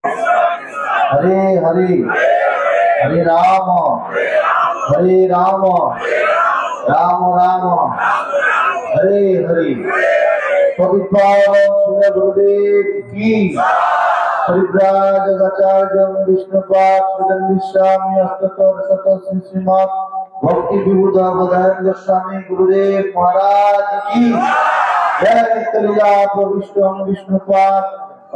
हरे हरे हरे राम राम राम हरे हरे। पवित्र श्री गुरुदेव की परिव्राजकाचार्य विष्णुपाद स्वामी अष्टोत्तर शत श्रीमद् भक्ति विबुध गोदान गोस्वामी गुरुदेव महाराज की जय। नित्यलीला प्रविष्ट विष्णुपाद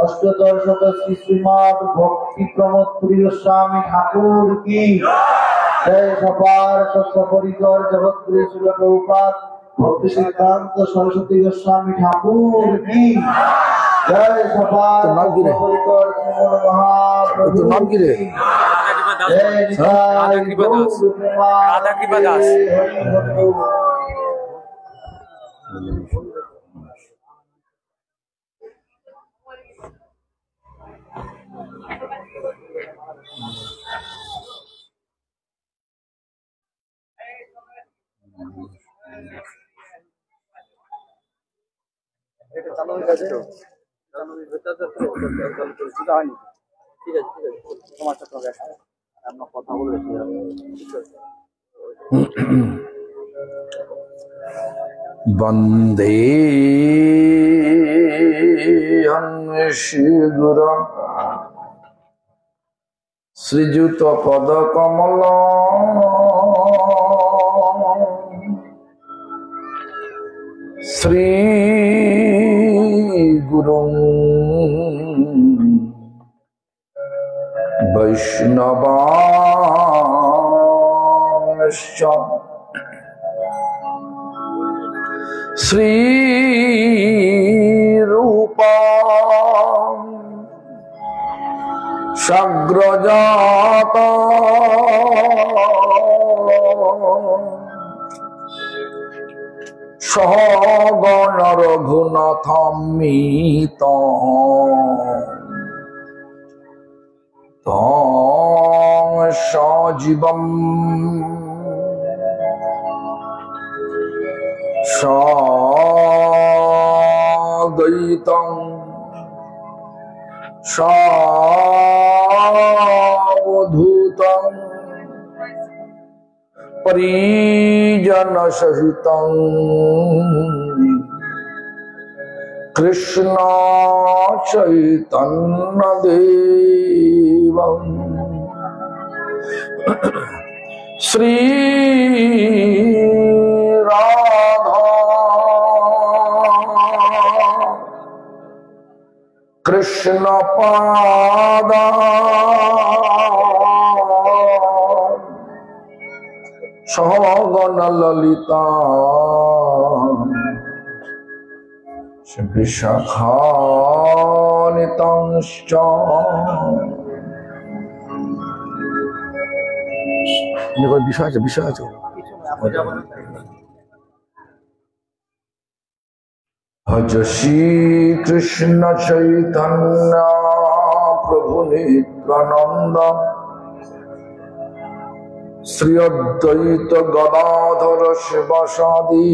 अष्टोत्तर शत श्रीमद् भक्ति प्रमोद पुरी गोस्वामी ठाकुर की जय। सपार सत्सपरिकर जगत गुरु श्रील प्रभुपाद भक्ति सिद्धांत सरस्वती गोस्वामी ठाकुर की जय। सपार सत्सपरिकर श्रीमन महाप्रभु की जय। निताय गौर प्रेमानंद हरि बोल। वंदे श्रीगुरु श्रीजुत पद कमल श्री गुरु वैष्णवांश्च श्री रूपा सग्रजात सहगण रघुनाथान्वित तं सजीवम् साद्वैतं सावधूतं परिजनसहितं कृष्ण चैतन्यदेवं श्री राधा कृष्ण पादा सहगण ललिता विशाखान्वितांश्च বিষয় আছে भज श्री कृष्ण चैतन्य प्रभु नित्यानंद श्री अद्वैत गदाधर शिवासादि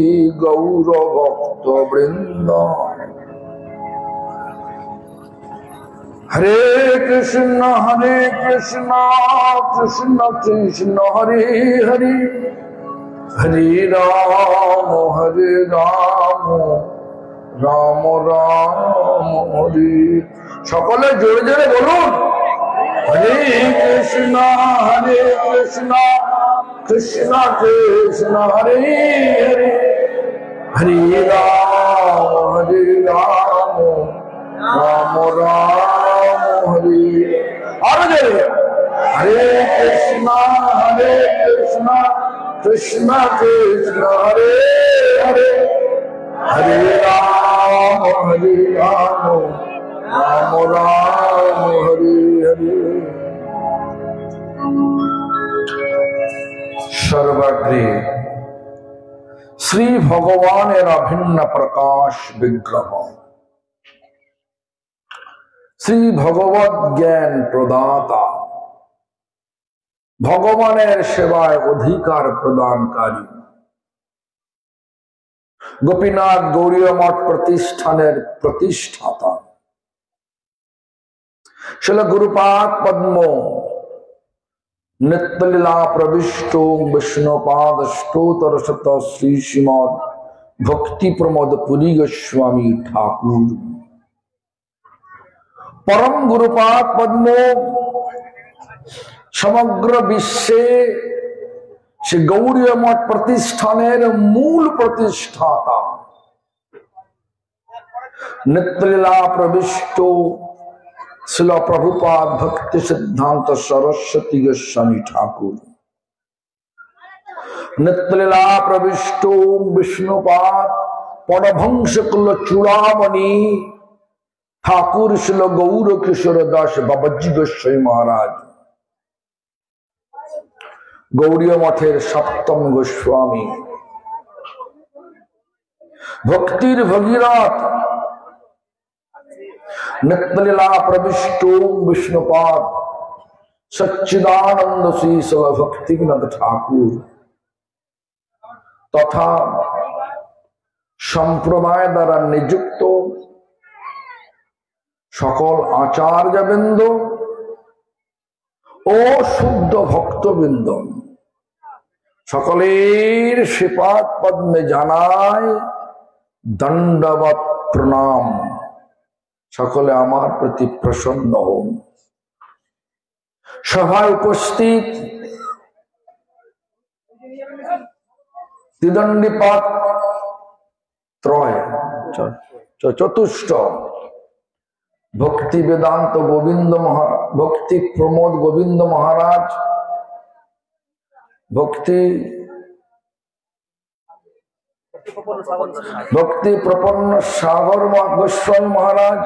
गौर भक्त वृंद। हरे कृष्ण कृष्ण कृष्ण हरे हरे हरे राम राम राम हरे। सकले जोरे जोरे बोलून हरे कृष्ण कृष्ण कृष्ण हरे हरे हरे राम राम राम हरे। और जोरे हरे कृष्ण कृष्ण कृष्ण हरे हरे हरे राम राम राम हरे हरे। सर्वग्रे श्री भगवानेर अभिन्न प्रकाश विग्रह श्री भगवत ज्ञान प्रदाता भगवानेर सेवाय अधिकार प्रदानकारी गोपीनाथ गौड़ीय मठ प्रतिष्ठानेर प्रतिष्ठाता शिल गुरुपाद पद्म नित्यलीला प्रविष्टो विष्णुपाद स्तोत्र शत श्री श्रीमद भक्ति प्रमोद पुरी गोस्वामी ठाकुर परम गुरुपाद पद्म समग्र विश्वे श्री गौड़ीय मठ प्रतिष्ठानेर मूल प्रतिष्ठाता नित्यलीला प्रविष्टो श्रील प्रभुपाद भक्ति सिद्धांत सरस्वती गोस्वामी ठाकुर नित्यलीला प्रविष्टो विष्णुपाद परमहंस कुल चूड़ामणि ठाकुर श्रील गौर किशोर दास बाबाजी गोस्वामी महाराज गौड़ीय मठेर सप्तम गोस्वामी भक्तिर भगीरथ नित्यलीला प्रविष्टो विष्णुपाद सच्चिदानंद श्री भक्तिनाथ ठाकुर तथा संप्रदाय द्वारा नियुक्त सकल आचार्यवृंद ओ शुद्ध भक्तवृंद सकलेर श्रीपाद पद्मे जानाय दंडवत प्रणाम सकले आमार प्रति प्रसन्न हन सभाय उपस्थित त्रिदंडीपाद त्रय चतुष्ट भक्ति वेदांत गोविंद महाराज भक्ति प्रमोद गोविंद महाराज भक्ति प्रपन्न सागर गोस्वामी महाराज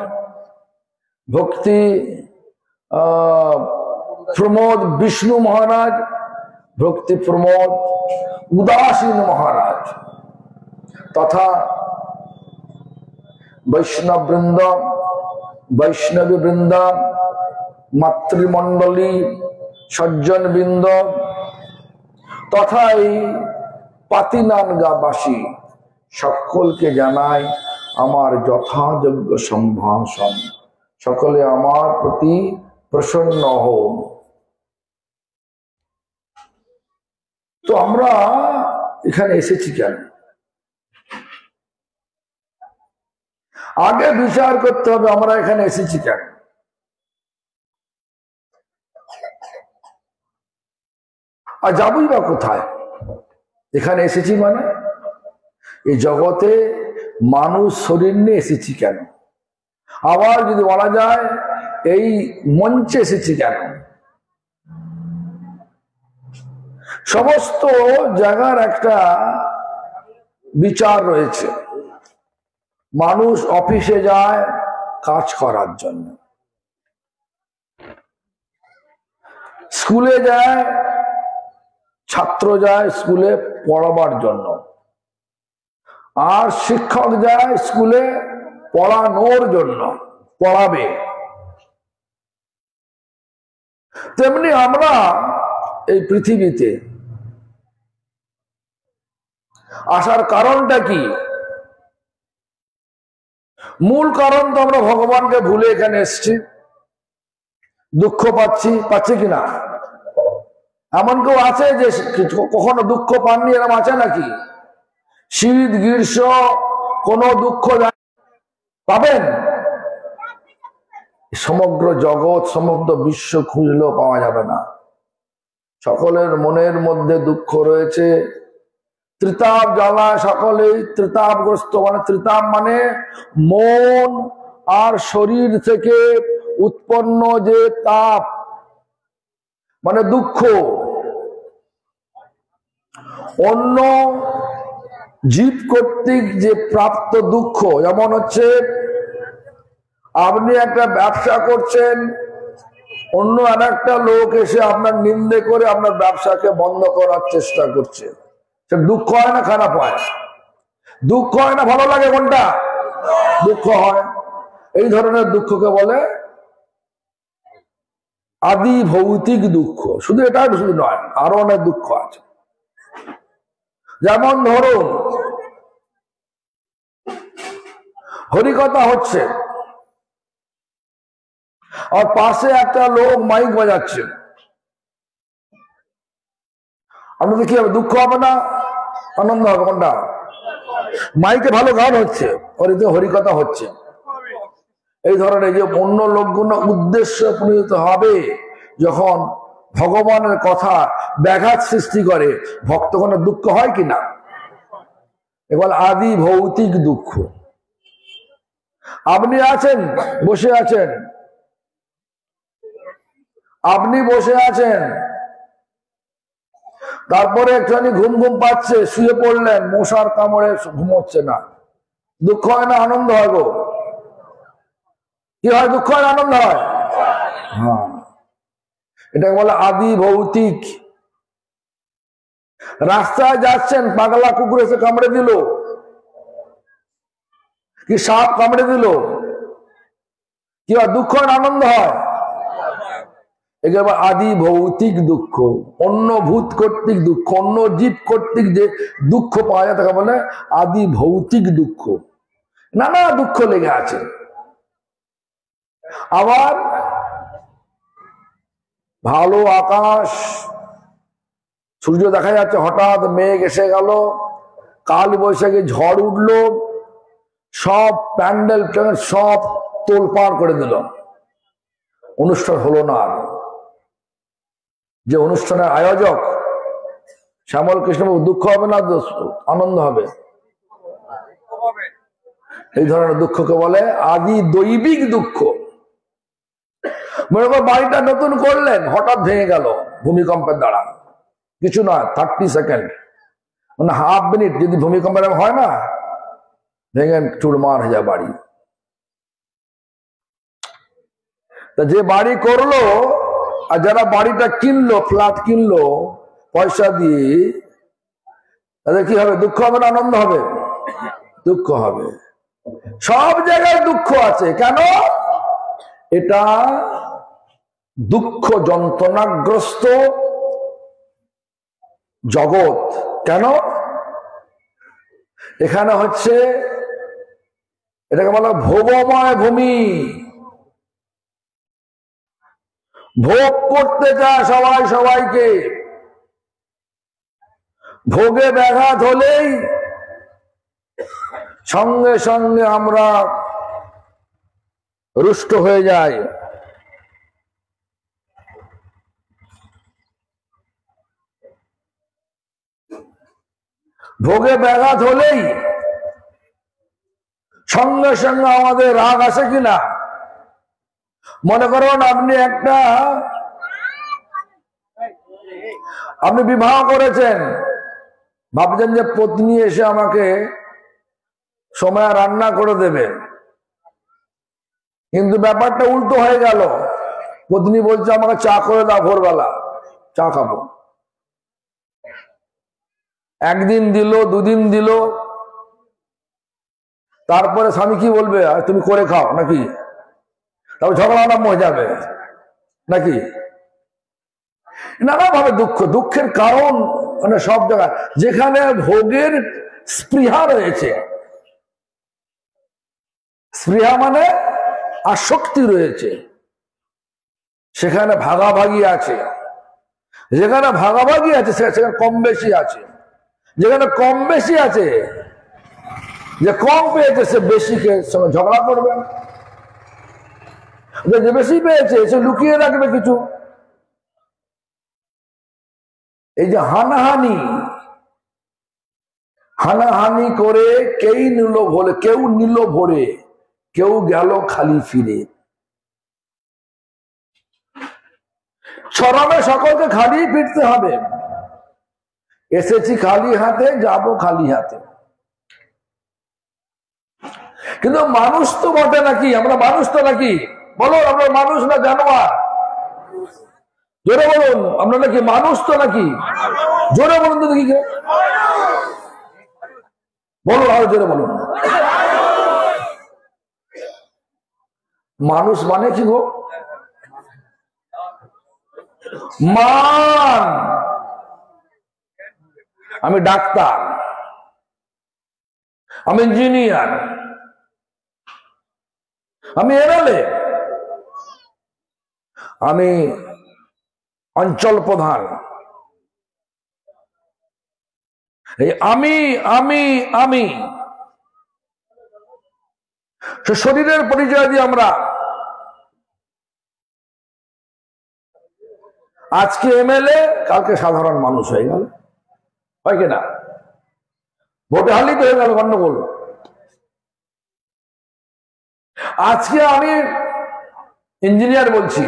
भक्ति प्रमोद विष्णु महाराज भक्ति प्रमोद उदासीन महाराज तथा वैष्णव वृंद वैष्णवी वृंद मातृमंडली सज्जन वृंद तथा पातिनानगाबासी सकल के जानाई आमार यथायोग्य सम्भाषण सकले आमार प्रति प्रसन्न हन तो आमरा एखाने एसेछि केन आगे विचार करते होबे आमरा एखाने एसेछि केन আর যাবই বা কোথায় এখানে এসেছি মানে এই জগতে মানুষ শরীর নিয়ে এসেছি কেন আবার যদি বলা যায় এই মঞ্চে এসেছি কেন সমস্ত জায়গার একটা বিচার রয়েছে মানুষ অফিসে যায় কাজ করার জন্য স্কুলে যায় ছাত্র যায় স্কুলে পড়াবার জন্য আর শিক্ষক যায় স্কুলে পড়ানোর জন্য পড়াবে তেমনি আমরা এই পৃথিবীতে আসার কারণটা কি মূল কারণ তো আমরা ভগবানকে ভুলে এখানে এসেছি দুঃখ পাচ্ছি কিনা এমন কেউ আছে যে কখনো দুঃখ পাননি এরকম আছে নাকি শীত গ্রীষ্ম কোন দুঃখ পাবেন সমগ্র জগৎ সমগ্র বিশ্ব খুঁজলেও পাওয়া যাবে না সকলের মনের মধ্যে দুঃখ রয়েছে ত্রিতাপ জ্বালা সকলেই ত্রিতাপগ্রস্ত মানে ত্রিতাপ মানে মন আর শরীর থেকে উৎপন্ন যে তাপ মানে দুঃখ অন্য জীব কর্তৃক যে প্রাপ্ত দুঃখ যেমন হচ্ছে আপনি একটা ব্যবসা করছেন অন্য আরেকটা লোক এসে আপনার নিন্দে করে আপনার ব্যবসাকে বন্ধ করার চেষ্টা করছে সে দুঃখ হয় না খারাপ হয় দুঃখ হয় না ভালো লাগে কোনটা দুঃখ হয় এই ধরনের দুঃখকে বলে আদি ভৌতিক দুঃখ শুধু এটা শুধু নয় আরো অনেক দুঃখ আছে যেমন ধরুন হরিকথা হচ্ছে আর পাশে একটা লোক মাইক বাজাচ্ছে, আপনাদের কি হবে? দুঃখ হবে না আনন্দ হবে? কোনটা? মাইকে ভালো গান হচ্ছে, ওর হরিকথা হচ্ছে, এই ধরনের যে অন্য লোকগুলো উদ্দেশ্য পরিণত হবে যখন ভগবানের কথা ব্যাঘাত সৃষ্টি করে, ভক্তগণের দুঃখ হয় কিনা? এবার আদি ভৌতিক দুঃখ। আপনি আছেন, বসে আছেন, আপনি বসে আছেন, তারপরে একটুখানি ঘুম ঘুম পাচ্ছে, শুয়ে পড়লেন, মশার কামড়ে ঘুমোচ্ছে না, দুঃখ হয় না আনন্দ হয় গো? কি হয়? দুঃখ হয় আনন্দ হয়? হ্যাঁ, এটাকে বলে আদি ভৌতিক। রাস্তায় যাচ্ছেন, পাগলা কুকুর এসে কামড়ে দিল, কি সাপ কামড়ে দিল, কি হয়? দুঃখ হয় আনন্দ হয়? একে আবার আদি ভৌতিক দুঃখ, অন্য ভূত কর্তৃক দুঃখ, অন্য জীব কর্তৃক যে দুঃখ পাওয়া যায় তাকে বলে আদি ভৌতিক দুঃখ। নানা দুঃখ লেগে আছে। আবার ভালো আকাশ, সূর্য দেখা যাচ্ছে, হঠাৎ মেঘ এসে গেল, কাল বৈশাখী ঝড় উঠলো, সব প্যান্ডেল সব তোলপাড় করে দিল, অনুষ্ঠান হলো না। আর যে অনুষ্ঠানের আয়োজক শ্যামল কৃষ্ণবাবু, দুঃখ হবে না আনন্দ হবে? এই ধরনের দুঃখকে বলে আদি দৈবিক দুঃখ। মনে করো বাড়িটা নতুন করলেন, হঠাৎ ভেঙে গেল ভূমিকম্পের দ্বারা, কিছু না 30 সেকেন্ড, মানে হাফ মিনিট যদি ভূমিকম্প হয় না, ভেঙে চুরমার হয়ে যায় বাড়ি। তা যে বাড়ি করলো আর যারা বাড়িটা কিনলো, ফ্ল্যাট কিনলো পয়সা দিয়ে, তাদের কি হবে? দুঃখ হবে না আনন্দ হবে? দুঃখ হবে। সব জায়গায় দুঃখ আছে। কেন? এটা দুঃখ যন্ত্রণাগ্রস্ত জগৎ। কেন? এখানে হচ্ছে, এটাকে বলা ভোগময় ভূমি। ভোগ করতে চায় সবাই সবাইকে, ভোগে ব্যাঘাত হলেই সঙ্গে সঙ্গে আমরা রুষ্ট হয়ে যাই। ভোগে ব্যাঘাত হলেই সঙ্গে সঙ্গে আমাদের রাগ আসে কিনা? মনে করুন আপনি বিবাহ করেছেন, ভাবছেন যে পত্নী এসে আমাকে সময় রান্না করে দেবে, কিন্তু ব্যাপারটা উল্টো হয়ে গেল। পত্নী বলছে আমাকে চা করে দাও, ভোরবেলা চা খাবো। একদিন দিল, দুদিন দিল, তারপরে স্বামী কি বলবে? তুমি করে খাও নাকি? তারপর ঝগড়া আরম্ভ হয়ে যাবে নাকি? নানা ভাবে দুঃখ, দুঃখের কারণ মানে সব জায়গায় যেখানে ভোগের স্পৃহা রয়েছে, স্পৃহা মানে আসক্তি রয়েছে, সেখানে ভাগাভাগি আছে। যেখানে ভাগাভাগি আছে সেখানে কম বেশি আছে। যেখানে কম বেশি আছে, যে কম পেয়েছে সে বেশিকে সঙ্গে ঝগড়া করবে, যে বেশি পেয়েছে সে লুকিয়ে রাখবে কিছু। এই যে হানাহানি করে কেউ নিল ভরে, কেউ গেল খালি ফিরে। চরমে সকলকে খালি ফিরতে হবে। এসেছি খালি হাতে, যাব খালি হাতে। কিন্তু মানুষ তো বটে নাকি? আমরা মানুষ তো নাকি? বলো, আমরা মানুষ না জানোয়ার? জোরে বলুন, আমরা নাকি মানুষ তো নাকি? জোরে বলুন তো দেখি, বলুন, আরো জোরে বলুন। মানুষ মানে কি গো? মান। আমি ডাক্তার, আমি ইঞ্জিনিয়ার, আমি এমএলএ, আমি অঞ্চল প্রধান, এই আমি আমি আমি শরীরের পরিচয় দিয়ে আমরা আজকে এমএলএ, কালকে সাধারণ মানুষ হয়ে গেল, হয় কিনা? ভোটে হারলেই তো হয়ে গেল গন্ডগোল। আজকে আমি ইঞ্জিনিয়ার বলছি,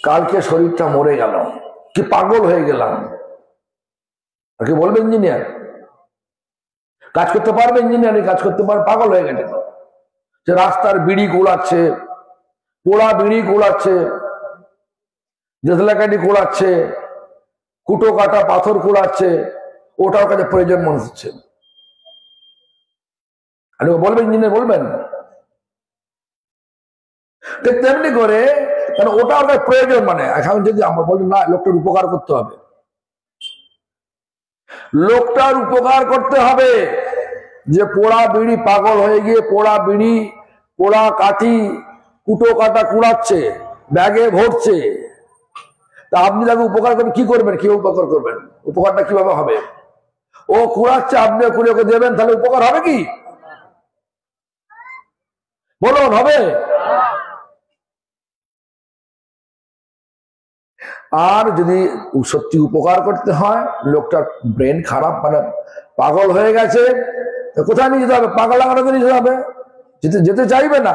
কালকে শরীরটা মরে গেল, কি পাগল হয়ে গেলাম, আর কি বলবে ইঞ্জিনিয়ার? কাজ করতে পারবে ইঞ্জিনিয়ারিং, কাজ করতে পারবে, পাগল হয়ে গেছে। যে রাস্তার বিড়ি কোলাচ্ছে, পোড়া বিড়ি কোলাচ্ছে, দেশলাকাঠি কোলাচ্ছে, কুটো কাটা পাথর কোলাচ্ছে, ওটার কাছে প্রয়োজন মনে হচ্ছে। আর বলবেন ইঞ্জিনিয়ার, বলবেন? তেমনি করে কারণ ওটা ওটার প্রয়োজন, মানে এখন যদি আমরা বলি না লোকটার উপকার করতে হবে, লোকটার উপকার করতে হবে। যে পোড়া বিড়ি পাগল হয়ে গিয়ে পোড়া বিড়ি পোড়া কাঠি কুটো কাটা কুড়াচ্ছে, ব্যাগে ভরছে, তা আপনি তাকে উপকার করবেন, কি করবেন? কি উপকার করবেন? উপকারটা কিভাবে হবে? ও কুড়াচ্ছে, আপনি কুড়ে ওকে দেবেন, তাহলে উপকার হবে কি? বলুন, হবে? আর যদি সত্যি উপকার করতে হয়, লোকটার ব্রেন খারাপ, মানে পাগল হয়ে গেছে, কোথায় নিয়ে যেতে হবে? পাগল লাগানোতে নিয়ে যেতে হবে, যেতে চাইবে না,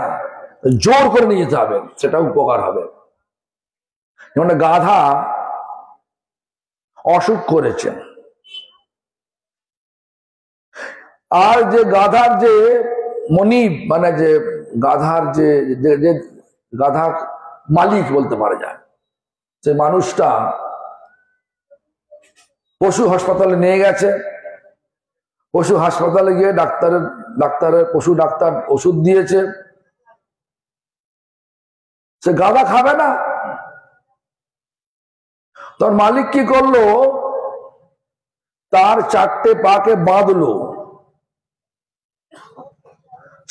জোর করে নিয়ে যেতে হবে, সেটা উপকার হবে। যেমন গাধা অসুখ করেছে, আর যে গাধার যে মনিব, মানে যে গাধার যে গাধার মালিক বলতে পারা যায়, যে মানুষটা পশু হাসপাতালে নিয়ে গেছে, পশু হাসপাতালে গিয়ে ডাক্তারের পশু ডাক্তার ওষুধ দিয়েছে, সে গাধা খাবে না। তোর মালিক কি করলো? তার 4টে পাকে বাঁধলো,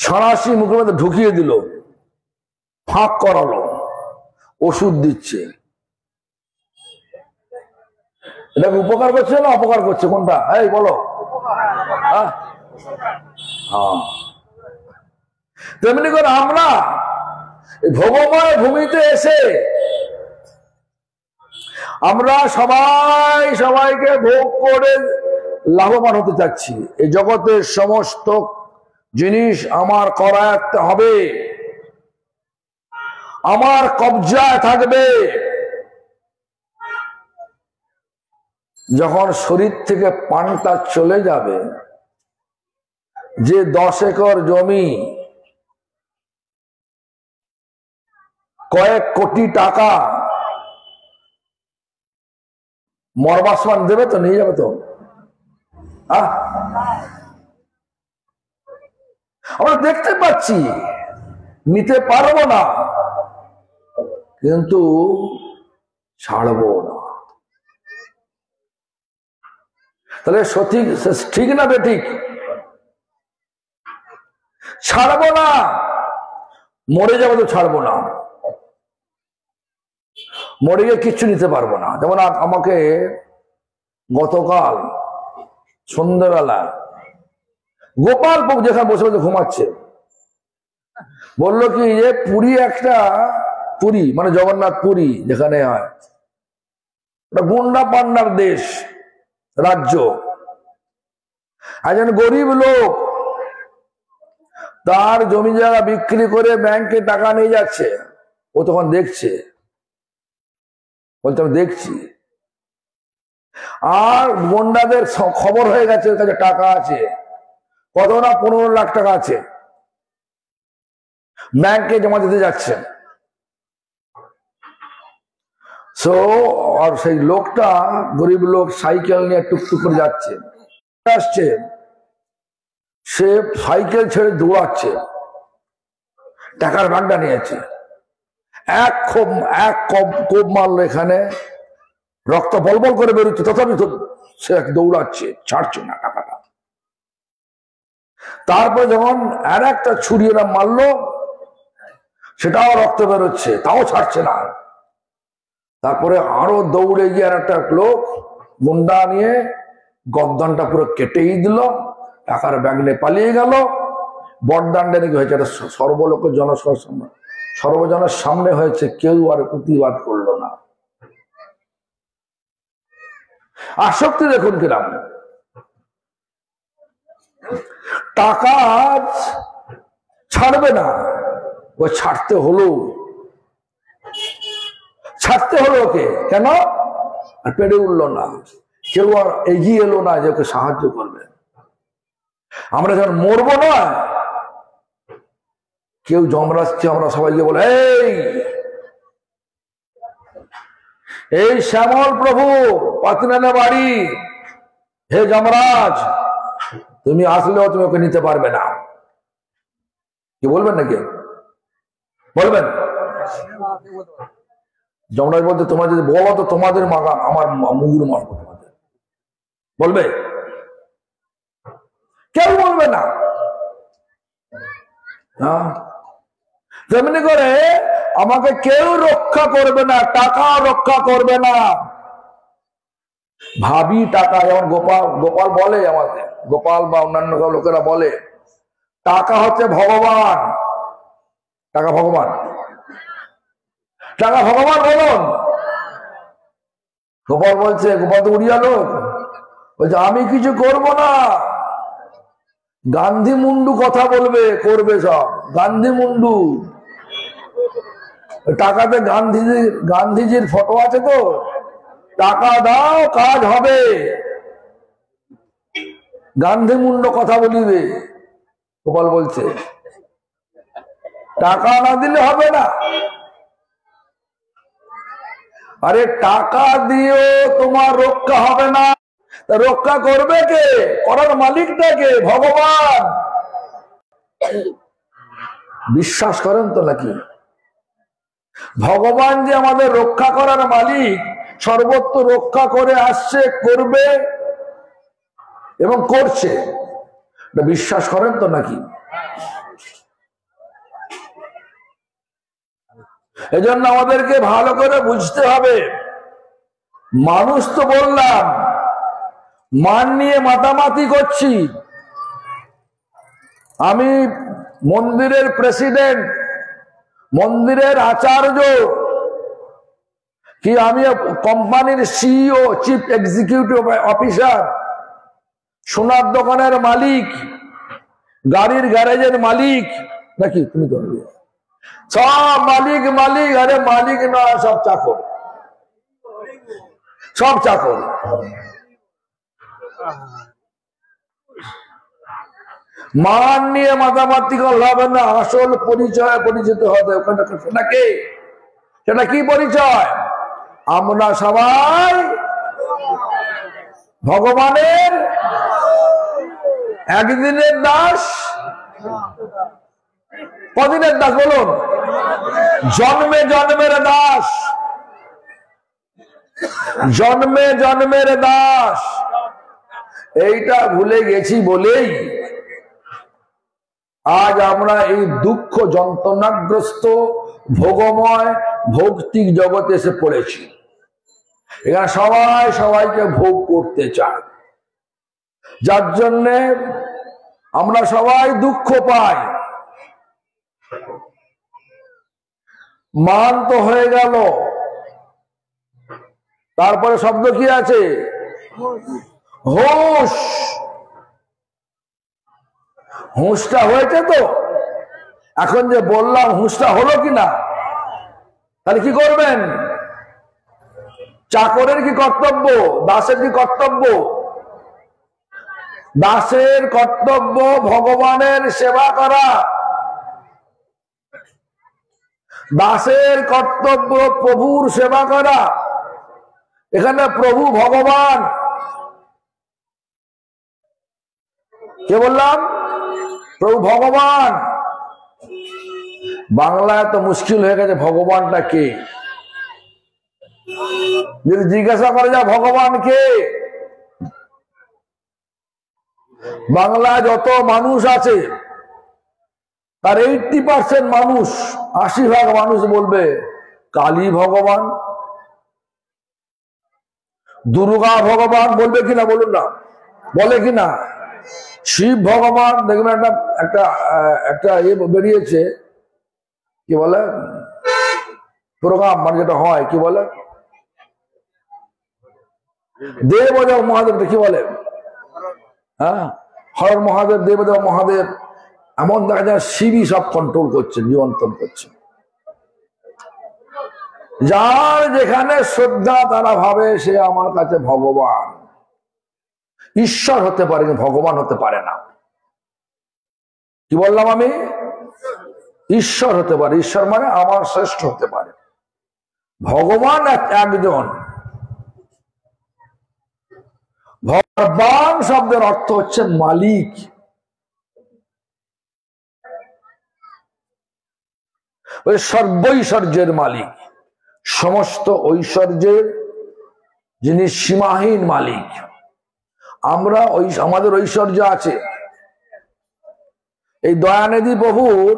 ছড়াশি মুখের মধ্যে ঢুকিয়ে দিল, ফাঁক করালো, ওষুধ দিচ্ছে। এটাকে উপকার করছে না অপকার করছে? কোনটা? এই বলো। হ্যাঁ, তেমনি করে আমরা ভোগময় ভূমিতে এসে আমরা সবাইকে ভোগ করে লাভবান হতে চাচ্ছি। এই জগতের সমস্ত জিনিস আমার করায়ত্তে হবে, আমার কবজায় থাকবে। যখন শরীর থেকে প্রাণটা চলে যাবে, যে 10 একর জমি, কয়েক কোটি টাকা মরবাসমান দেবে তো, নিয়ে যাবে তো। আমরা দেখতে পাচ্ছি, নিতে পারবো না, কিন্তু ছাড়বো না। তাহলে সঠিক ঠিক না বেঠিক? ছাড়বো না, মরে যাবো তো ছাড়বো না, মরে গিয়ে কিচ্ছু নিতে পারবো না। যেমন আমাকে গতকাল সন্ধ্যাবেলা গোপালপুর যেখানে বসে বসে ঘুমাচ্ছে, বললো কি যে পুরী মানে জগন্নাথ পুরী যেখানে হয়, ওটা গুন্ডা পান্ডার দেশ, রাজ্য। একজন গরিব লোক তার জমি জায়গা বিক্রি করে ব্যাংকে টাকা নিয়ে যাচ্ছে, ও তখন দেখছে, বলতে আমি দেখছি। আর গুন্ডাদের খবর হয়ে গেছে ওর কাছে টাকা আছে, কত না 15 লাখ টাকা আছে, ব্যাংকে জমা দিতে যাচ্ছে। আর সেই লোকটা গরিব লোক সাইকেল নিয়ে টুকটুক করে যাচ্ছে, আসছে, সে সাইকেল ছেড়ে দৌড়াচ্ছে, টাকার ব্যাগটা নিয়েছে, এক কোপ মারলো এখানে, রক্ত বলবল করে বেরোচ্ছে, তথাপি সে দৌড়াচ্ছে, ছাড়ছে না টাকাটা। তারপর যখন আর একটা ছুরি ওরা মারলো, সেটাও রক্ত বেরোচ্ছে, তাও ছাড়ছে না। তারপরে আরো দৌড়ে গিয়ে আর একটা লোক গুন্ডা নিয়ে গর্দনটা পুরো কেটেই দিল, টাকার ব্যাগ নিয়ে পালিয়ে গেল। বড়দান্ডে নাকি হয়েছে, এটা সর্বলোক সর্বজনের সামনে হয়েছে, কেউ আর প্রতিবাদ করলো না। আসক্তি দেখুন কিরাম, টাকা ছাড়বে না, ও ছাড়তে হলো ওকে। কেন? আর পেরে উঠলো না, কেউ আর এগিয়ে এলো না যে ওকে সাহায্য করবে। আমরা যখন মরবো না, কেউ যমরাজকে আমরা সবাইকে বলে, এই শ্যামল প্রভু পাতনানে বাড়ি, হে যমরাজ, তুমি আসলেও তুমি ওকে নিতে পারবে না। কি বলবেন নাকি? বলবেন? যমরাজ বলতে, তোমরা যদি বলো তো তোমাদের মাগান, আমার মুগুর মারবো তোমাদের। বলবে? কেউ বলবে না। তেমনি করে আমাকে কেউ রক্ষা করবে না, টাকা রক্ষা করবে না। ভাবি টাকা, যেমন গোপাল বলে আমাকে, গোপাল বা অন্যান্য লোকেরা বলে, টাকা হচ্ছে ভগবান। টাকা ভগবান, টাকা ভগবান বলুন। গোপাল বলছে, গোপাল তো উড়িয়া লোক, বলছে আমি কিছু করব না, গান্ধী মুন্ডু কথা বলবে, করবে সব গান্ধী মুন্ডু। টাকাতে গান্ধীজির ফটো আছে তো, টাকা দাও কাজ হবে, গান্ধী মুন্ডু কথা বলিবে। গোপাল বলছে টাকা না দিলে হবে না। আরে টাকা দিয়েও তোমার রক্ষা হবে না, রক্ষা করবে কে? করার মালিকটা কে? ভগবান। বিশ্বাস করেন তো নাকি? ভগবান যে আমাদের রক্ষা করার মালিক, সর্বত্র রক্ষা করে আসছে, করবে এবং করছে, বিশ্বাস করেন তো নাকি? এজন্য আমাদেরকে ভালো করে বুঝতে হবে। মানুষ তো বললাম, মান নিয়ে মাতামাতি করছি। আমি মন্দিরের প্রেসিডেন্ট, মন্দিরের আচার্য, কি আমি কোম্পানির সিইও, চিফ এক্সিকিউটিভ অফিসার, সোনার দোকানের মালিক, গাড়ির গ্যারেজের মালিক নাকি? তুমি তো সব মালিক মালিক। আরে মালিক না, সব চাকর, সব চাকর। মান নিয়ে মাতামাতি করলে হবে না, আসল পরিচয় পরিচিত হবে। ওখানে সেটাকে, সেটা কি পরিচয়? আমরা সবাই ভগবানের একদিনের দাস। কদিনের দাস বলুন? জন্মে জন্মের দাস, জন্মে জন্মের দাস। এইটা ভুলে গেছি বলেই আজ আমরা এই দুঃখ যন্ত্রণাগ্রস্ত ভোগময় ভৌতিক জগতে এসে পড়েছি। এখানে সবাই সবাইকে ভোগ করতে চায়, যার জন্যে আমরা সবাই দুঃখ পাই। মান তো হয়ে গেল, তারপরে শব্দ কি আছে? হুঁশ। হুঁশটা হয়েছে তো? এখন যে বললাম, হুঁশটা হলো কিনা? তাহলে কি করবেন? চাকরের কি কর্তব্য? দাসের কি কর্তব্য? দাসের কর্তব্য ভগবানের সেবা করা, দাসের কর্তব্য প্রভুর সেবা করা। এখানে প্রভু ভগবান, কে বললাম? প্রভু ভগবান। বাংলায় তো মুশকিল হয়ে গেছে, ভগবানটা কে? যদি জিজ্ঞাসা করা যায় ভগবান কে, বাংলায় যত মানুষ আছে আর 80% মানুষ, 80% মানুষ বলবে কালী ভগবান, দুর্গা ভগবান, বলবে কিনা বলুন না, বলে কিনা? শিব ভগবান, দেখবেন একটা একটা একটা বেরিয়েছে, কি বলে প্রোগ্রাম, মানে যেটা হয়, কি বলে দেবদেব মহাদেব, কি বলে, হ্যাঁ, হর মহাদেব, দেবদেব মহাদেব। এমন দেখা যায় শিবই সব কন্ট্রোল করছে, নিয়ন্ত্রণ করছে। যার যেখানে শ্রদ্ধা তারা ভাবে সে আমার কাছে ভগবান। ঈশ্বর হতে পারে, ভগবান হতে পারে না। কি বললাম আমি? ঈশ্বর হতে পারে, ঈশ্বর মানে আমার শ্রেষ্ঠ হতে পারে। ভগবান একজন। ভগবান শব্দের অর্থ হচ্ছে মালিক। ওই সর্বৈশ্বর্যের মালিক, সমস্ত ঐশ্বর্যের যিনি সীমাহীন মালিক। আমরা আমাদের ঐশ্বর্য আছে। এই দয়ানিধি প্রভুর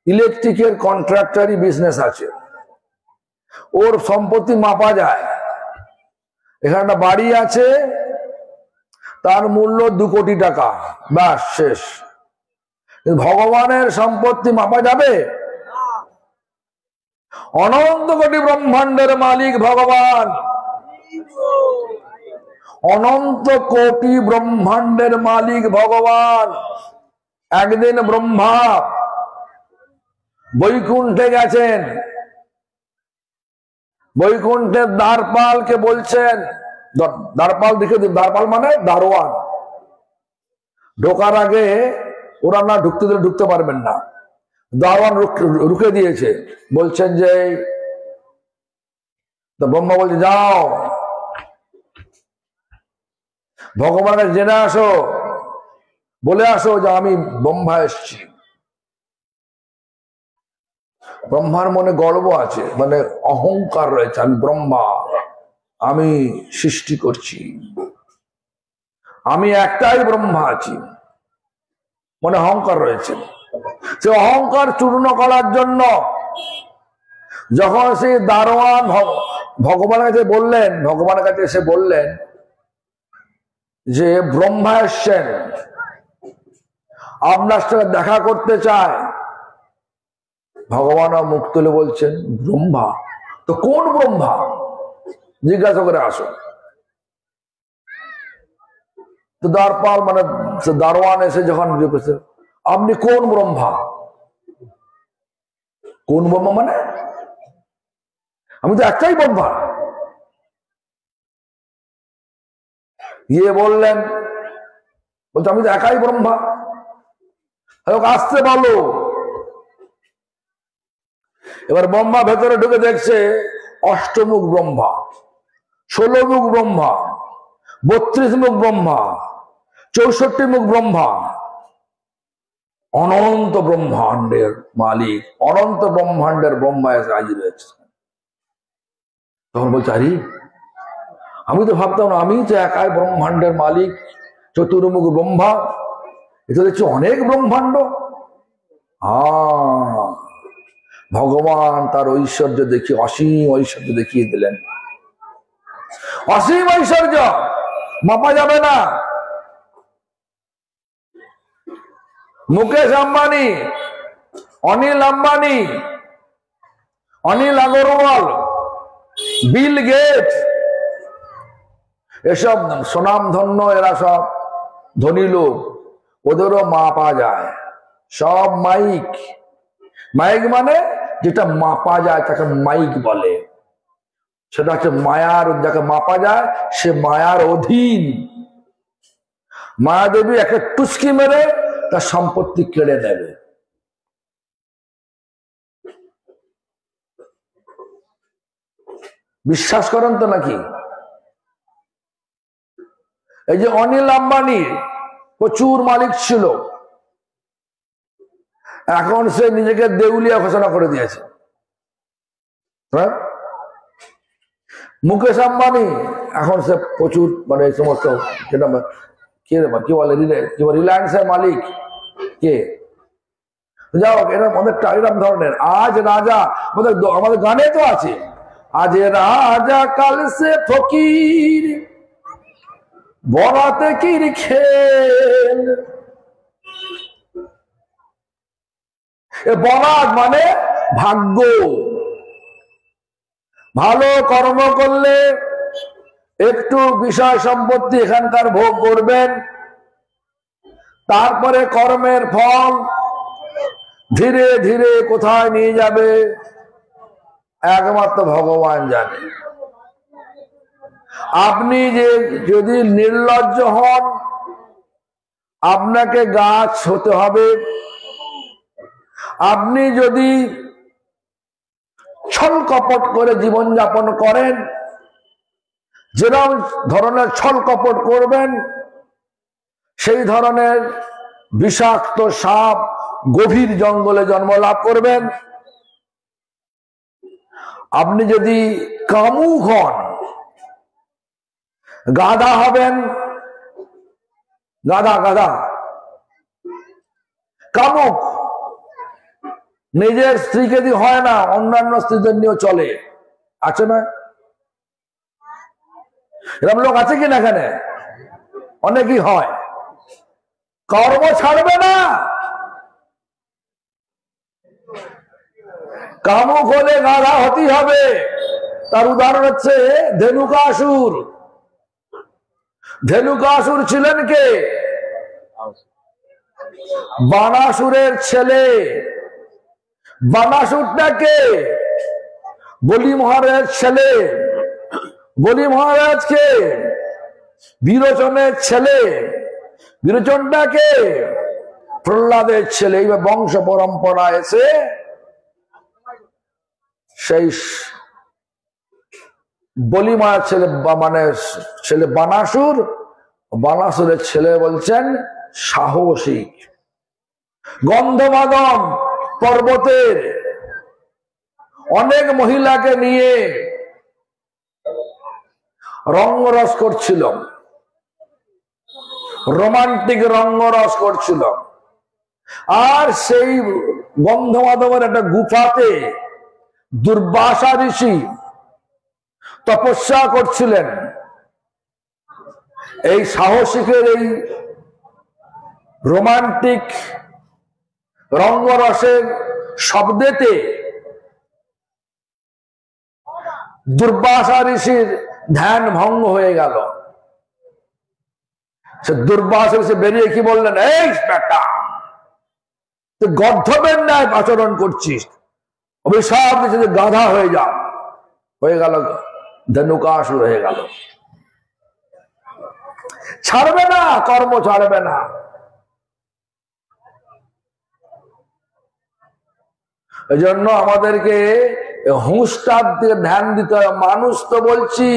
ইলেকট্রিকের কন্ট্রাক্টরি বিজনেস আছে, ওর সম্পত্তি মাপা যায়। এখানে একটা বাড়ি আছে, তার মূল্য 2 কোটি টাকা, ব্যাস শেষ। ভগবানের সম্পত্তি মাপা যাবে? অনন্ত কোটি ব্রহ্মাণ্ডের মালিক ভগবান, অনন্ত কোটি ব্রহ্মাণ্ডের মালিক ভগবান। একদিন ব্রহ্মা বৈকুণ্ঠে গেছেন, বৈকুণ্ঠের দ্বারপালকে বলছেন, দ্বারপাল দেখে, দ্বারপাল মানে দারোয়ান, ঢোকার আগে ওরা না ঢুকতে দিলে ঢুকতে পারবেন না, দারোয়ান রুখে দিয়েছে, বলছেন যে, ব্রহ্মা বলছে যাও ভগবানের জেনে আসো, বলে আসো যে আমি ব্রহ্মা এসছি। ব্রহ্মার মনে গর্ব আছে, মানে অহংকার রয়েছে, আমি ব্রহ্মা, আমি সৃষ্টি করছি, আমি একটাই ব্রহ্মা আছি, মনে অহংকার রয়েছে। সে অহংকার চূর্ণ করার জন্য যখন সেই দারোয়ান ভগবানের কাছে বললেন, ভগবানের কাছে এসে বললেন যে ব্রহ্মা এসছেন, আপনার সাথে দেখা করতে চায়। ভগবান মুখ তুলে বলছেন ব্রহ্মা? তো কোন ব্রহ্মা? জিজ্ঞাসা করে আসো। তো দ্বারপাল মানে দারোয়ান এসে যখন আপনি কোন ব্রহ্মা? কোন ব্রহ্মা মানে? আমি তো একটাই ব্রহ্মা। বললেন, বলছে আমি তো একাই ব্রহ্মা, আসতে বলো। এবার ব্রহ্মা ভেতরে ঢুকে দেখছে অষ্টমুখ ব্রহ্মা, 16 মুখ ব্রহ্মা, 32 মুখ ব্রহ্মা, 64 মুখ ব্রহ্মা, অনন্ত ব্রহ্মাণ্ডের মালিক, অনন্ত ব্রহ্মাণ্ডের ব্রহ্মা এসে হাজির হয়েছে। তখন বলছে আরে আমি তো ভাবতাম আমি তো একাই ব্রহ্মাণ্ডের মালিক, চতুর্মুখ ব্রহ্মা, এটা দেখছি অনেক ব্রহ্মাণ্ড। ভগবান তার ঐশ্বর্য দেখিয়ে, অসীম ঐশ্বর্য দেখিয়ে দিলেন। অসীম ঐশ্বর্য মাপা যাবে না। মুকেশ আম্বানি, অনিল আম্বানি, অনিল আগরওয়াল, বিল গেট, এসব সুনামধন্য, এরা সব ধনী লোক, ওদেরও মাপা যায়। সব মাইক, মাইক মানে যেটা মাপা যায় তাকে মাইক বলে। সেটা হচ্ছে মায়ার, যাকে মাপা যায় সে মায়ার অধীন। মায়াদেবী একটা টুস্কি মেরে তার সম্পত্তি কেড়ে নেবে। বিশ্বাস করেন তো নাকি? এই যে অনিল আম্বানি প্রচুর মালিক ছিল, এখন সে নিজেকে দেউলিয়া ঘোষণা করে দিয়েছে। হ্যাঁ, মুকেশ আম্বানি এখন সে প্রচুর, মানে এই সমস্ত কি বলে রিলায়েন্সের মালিক কে, যাও, এরকম অনেকটা এরকম ধরনের। আজ রাজা, আমাদের গানে তো আছে, আজ রাজা কাল সে ফকির, বরাতে কির খেল। বরাত মানে ভাগ্য। ভালো কর্ম করলে একটু বিষয় সম্পত্তি এখানকার ভোগ করবেন, তারপরে কর্মের ফল ধীরে ধীরে কোথায় নিয়ে যাবে একমাত্র ভগবান জানে। আপনি যে যদি নির্লজ্জ হন, আপনাকে গাছ হতে হবে। আপনি যদি ছল কপট করে জীবনযাপন করেন, যেরকম ধরনের ছল কপট করবেন সেই ধরনের বিষাক্ত সাপ গভীর জঙ্গলে জন্ম লাভ করবেন। আপনি যদি কামুক হন, গাধা হবেন। গাধা গাধা কামুক, নিজের স্ত্রীকে দিয়ে হয় না, অন্যান্য স্ত্রীদের নিয়েও চলে, আছে না? এরকম লোক আছে কিনা এখানে? অনেকই হয়। কর্ম ছাড়বে না। কামুক হলে গাধা হতেই হবে। তার উদাহরণ হচ্ছে ধেনুকাসুর। ধেনুকাসুর ছিলেন কে? বানাসুরের ছেলে। বানাসুরটা কে? বলি মহারাজের ছেলে। বলি মহারাজকে বিরোচনের ছেলে। বিরোচনটাকে প্রহ্লাদের ছেলে। এইবার বংশ পরম্পরা এসে সেই বলি মায়ের ছেলে, মানে ছেলে বানাসুর। বানাসুরের ছেলে বলছেন সাহসিক। গন্ধমাদন পর্বতের অনেক মহিলাকে নিয়ে রঙ্গরস করছিল, রোমান্টিক রঙ্গরস করছিল। আর সেই গন্ধমাদনের একটা গুফাতে দুর্বাসা ঋষি তপস্যা করছিলেন। এই সাহসিকের এই রোমান্টিক রঙ্গরসের শব্দেতে দুর্বাসা ঋষির ধ্যান ভঙ্গ হয়ে গেল। সে দুর্বাসা ঋষি বেরিয়ে কি বললেন, এই বেটা, তুই গর্ধবের ন্যায় আচরণ করছিস, অভিশাপ দিচ্ছে যে গাধা হয়ে যা। হয়ে গেল, ধনুকাসুর হয়ে গেল। ছাড়বে না, কর্ম ছাড়বে না। এই জন্য আমাদেরকে হুঁশটার দিকে ধ্যান দিতে হবে। মানুষ তো বলছি,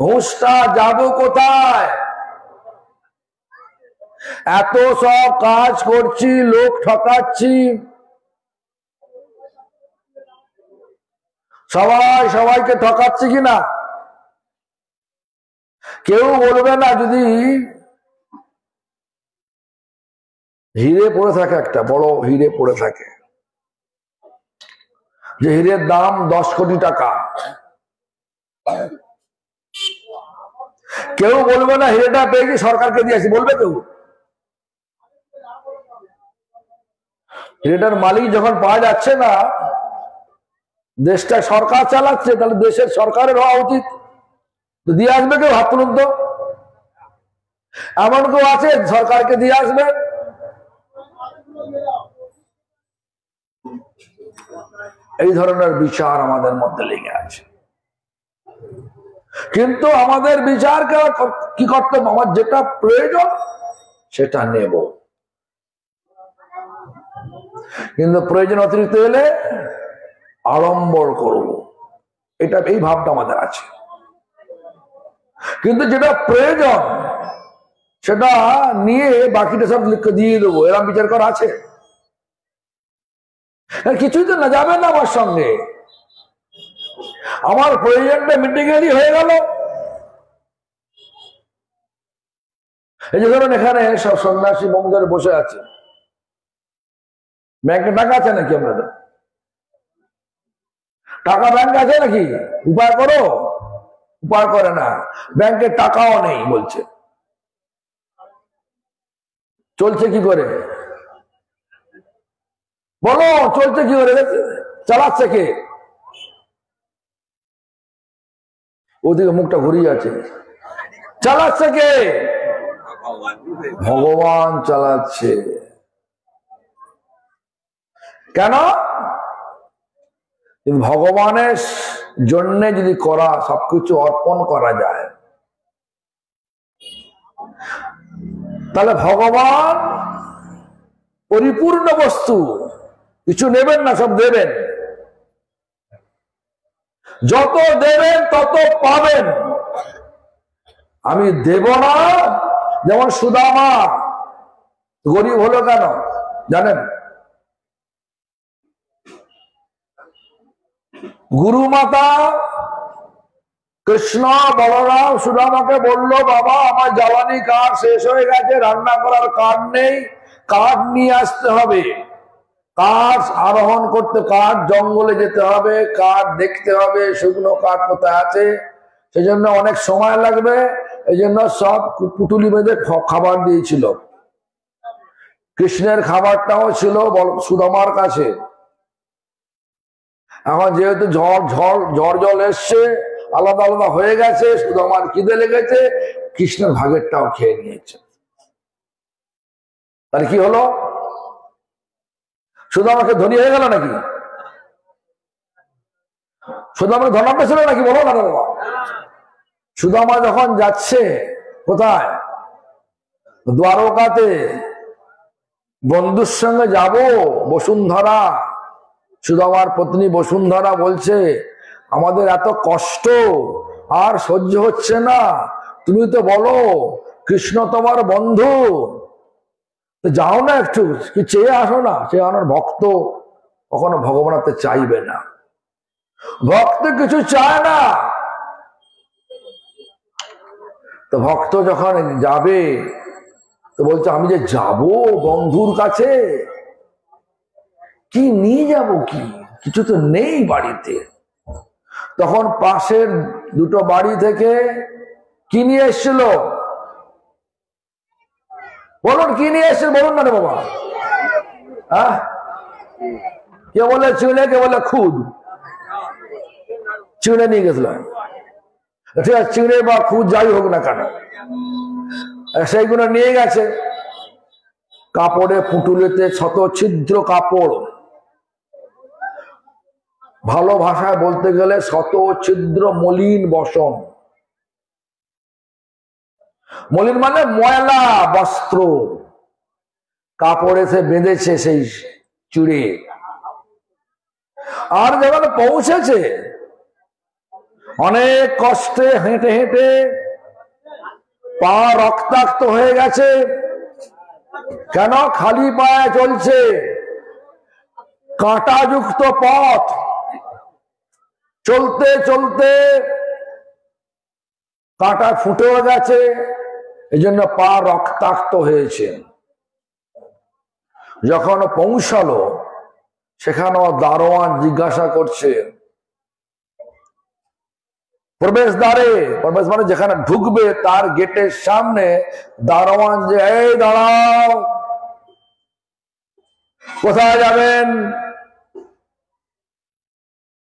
হুঁশটা যাবো কোথায়? এত সব কাজ করছি, লোক ঠকাচ্ছি, সবাই সবাইকে ঠকাচ্ছি কিনা? কেউ বলবে না যদি হিরে পড়ে থাকে, একটা বড় হিরে পড়ে থাকে, যে হিরের দাম 10 কোটি টাকা, কেউ বলবে না হিরেটা পেয়েছি সরকারকে দিয়েছি, বলবে কেউ? হিরেটার মালিক যখন পাওয়া যাচ্ছে না, দেশটা সরকার চালাচ্ছে, তাহলে দেশের সরকারের হওয়া উচিত, তো দিয়ে আসবে কেউ? হাত তুলুন তো। এমন কেউ আছে সরকারকে দিয়ে আসবে? এই ধরনের বিচার আমাদের মধ্যে লেগে আছে। কিন্তু আমাদের বিচারকে কি করতে হবে? আমার যেটা প্রয়োজন সেটা নেব, কিন্তু প্রয়োজন অতিরিক্ত এলে আড়ম্বর করব, এটা এই ভাবটা আমাদের আছে। কিন্তু যেটা প্রয়োজন সেটা নিয়ে বাকিটা সব লিখে দিয়ে দেবো, এরকম বিচার করা আছে? কিছুই তো না যাবে না আমার সঙ্গে, আমার প্রয়োজনটা মিটে গেলেই হয়ে গেল। এই যে ধরুন এখানে সব সন্ন্যাসী বন্ধুরা বসে আছে, ব্যাংকে টাকা আছে নাকি আপনাদের? টাকা ব্যাংকে আছে নাকি? উপায় করো। উপায় করে না, ব্যাংকে টাকাও নেই বলছে। চলছে কি করে বলো? চলছে কি করে? চালাচ্ছে কে? ওদিকে মুখটা ঘুরিয়ে আছে। চালাচ্ছে কে? ভগবান চালাচ্ছে। কেন? ভগবানের জন্য যদি করা সবকিছু অর্পণ করা যায়, তাহলে ভগবান পরিপূর্ণ বস্তু, কিছু নেবেন না, সব দেবেন। যত দেবেন তত পাবেন। আমি দেব না, যেমন সুদামা গরিব হলো কেন জানেন? গুরু মাতা কৃষ্ণ বলরাম সুদামাকে বলল, বাবা আমার জ্বালানি কাঠ শেষ হয়ে গেছে, রান্না করার কাঠ নেই, কাঠ নিয়ে আসতে হবে। কাঠ আরোহণ করতে, কাঠ জঙ্গলে যেতে হবে, কাঠ দেখতে হবে শুকনো কাঠ কোথায় আছে, সেজন্য অনেক সময় লাগবে। এই জন্য সব পুটুলি বেঁধে খাবার দিয়েছিল। কৃষ্ণের খাবারটাও ছিল সুদামার কাছে। এখন যেহেতু ঝড় জল এসছে, আলাদা আলাদা হয়ে গেছে, সুদামার খিদে লেগেছে, কৃষ্ণের ভাগেরটাও খেয়ে নিয়েছে। তাহলে কি হলো? সুদামাকে ধনী হয়ে গেল নাকি? সুদামাকে ধনাঢ্য ছিল নাকি? বলো না বাবা। সুদামা যখন যাচ্ছে কোথায়? দ্বারকাতে। বন্ধুর সঙ্গে যাব বসুন্ধরা। সুদামার পত্নী বসুন্ধরা বলছে, আমাদের এত কষ্ট আর সহ্য হচ্ছে না, তুমি তো বলো কৃষ্ণ তোমার বন্ধু, যাও না, একটু কি চেয়ে আসো না। চেয়ে আনার ভক্ত কখনো ভগবানতে চাইবে না, ভক্ত কিছু চায় না। তো ভক্ত যখন যাবে তো বলছে, আমি যে যাব বন্ধুর কাছে, কি নিয়ে যাব? কি কিছু তো নেই বাড়িতে। তখন পাশের দুটো বাড়ি থেকে কি নিয়ে এসেছিল? বলুন কি নিয়ে এসেছিল? বলুন না রে বাবা। কে বলে চিড়ে, কে বলে খুদ। চিড়ে নিয়ে গেছিল। ঠিক আছে, চিড়ে বা খুদ যাই হোক না কেন, সেইগুলো নিয়ে গেছে। কাপড়ে পুটুলিতে শত ছিদ্র কাপড়, ভালো ভাষায় বলতে গেলে শত ছিদ্র মলিন বসন। মলিন মানে ময়লা বস্ত্র, কাপড়ে সে বেঁধেছে সেই চুড়ে। আর যখন পৌঁছেছে, অনেক কষ্টে হেঁটে হেঁটে পা রক্তাক্ত হয়ে গেছে। কেন? খালি পায়ে চলছে, কাঁটাযুক্ত পথ, চলতে চলতে কাঁটা ফুটেও গেছে, এই জন্য পা রক্তাক্ত হয়েছে। যখন পৌঁছালো সেখানেও দারোয়ান জিজ্ঞাসা করছে, প্রবেশ দ্বারে, প্রবেশ মানে যেখানে ঢুকবে তার গেটের সামনে দারোয়ান যে, এই দাঁড়াও, কোথায় যাবেন?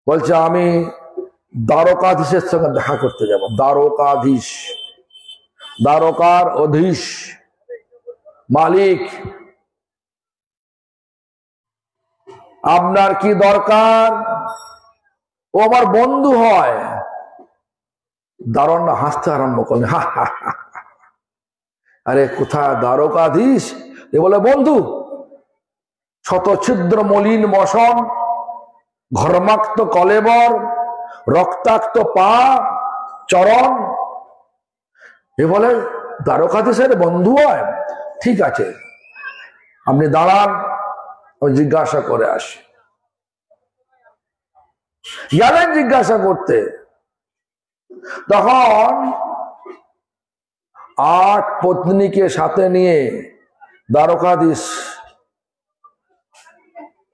বলছে, আমি দ্বারকাধীশের সঙ্গে দেখা করতে যাব। দ্বারকাধীশ, দ্বারকার অধীশ, মালিক। আপনার কি দরকার? ও আমার বন্ধু হয়। দারোয়ান হাসতে আরম্ভ করলেন, হা হা হা। আরে কোথায় দ্বারকাধীশ? এ বলে বন্ধু। শত ছিদ্র মলিন বসন, ঘর্মাক্ত কলেবর, রক্তাক্ত পা চরণ। এ বলে দ্বারকাধীশের বন্ধু হয়? ঠিক আছে, আপনি দাঁড়ান, আমি জিজ্ঞাসা করে আসি। গেলেন জিজ্ঞাসা করতে। তখন 8 পত্নীকে সাথে নিয়ে দ্বারকাধীশ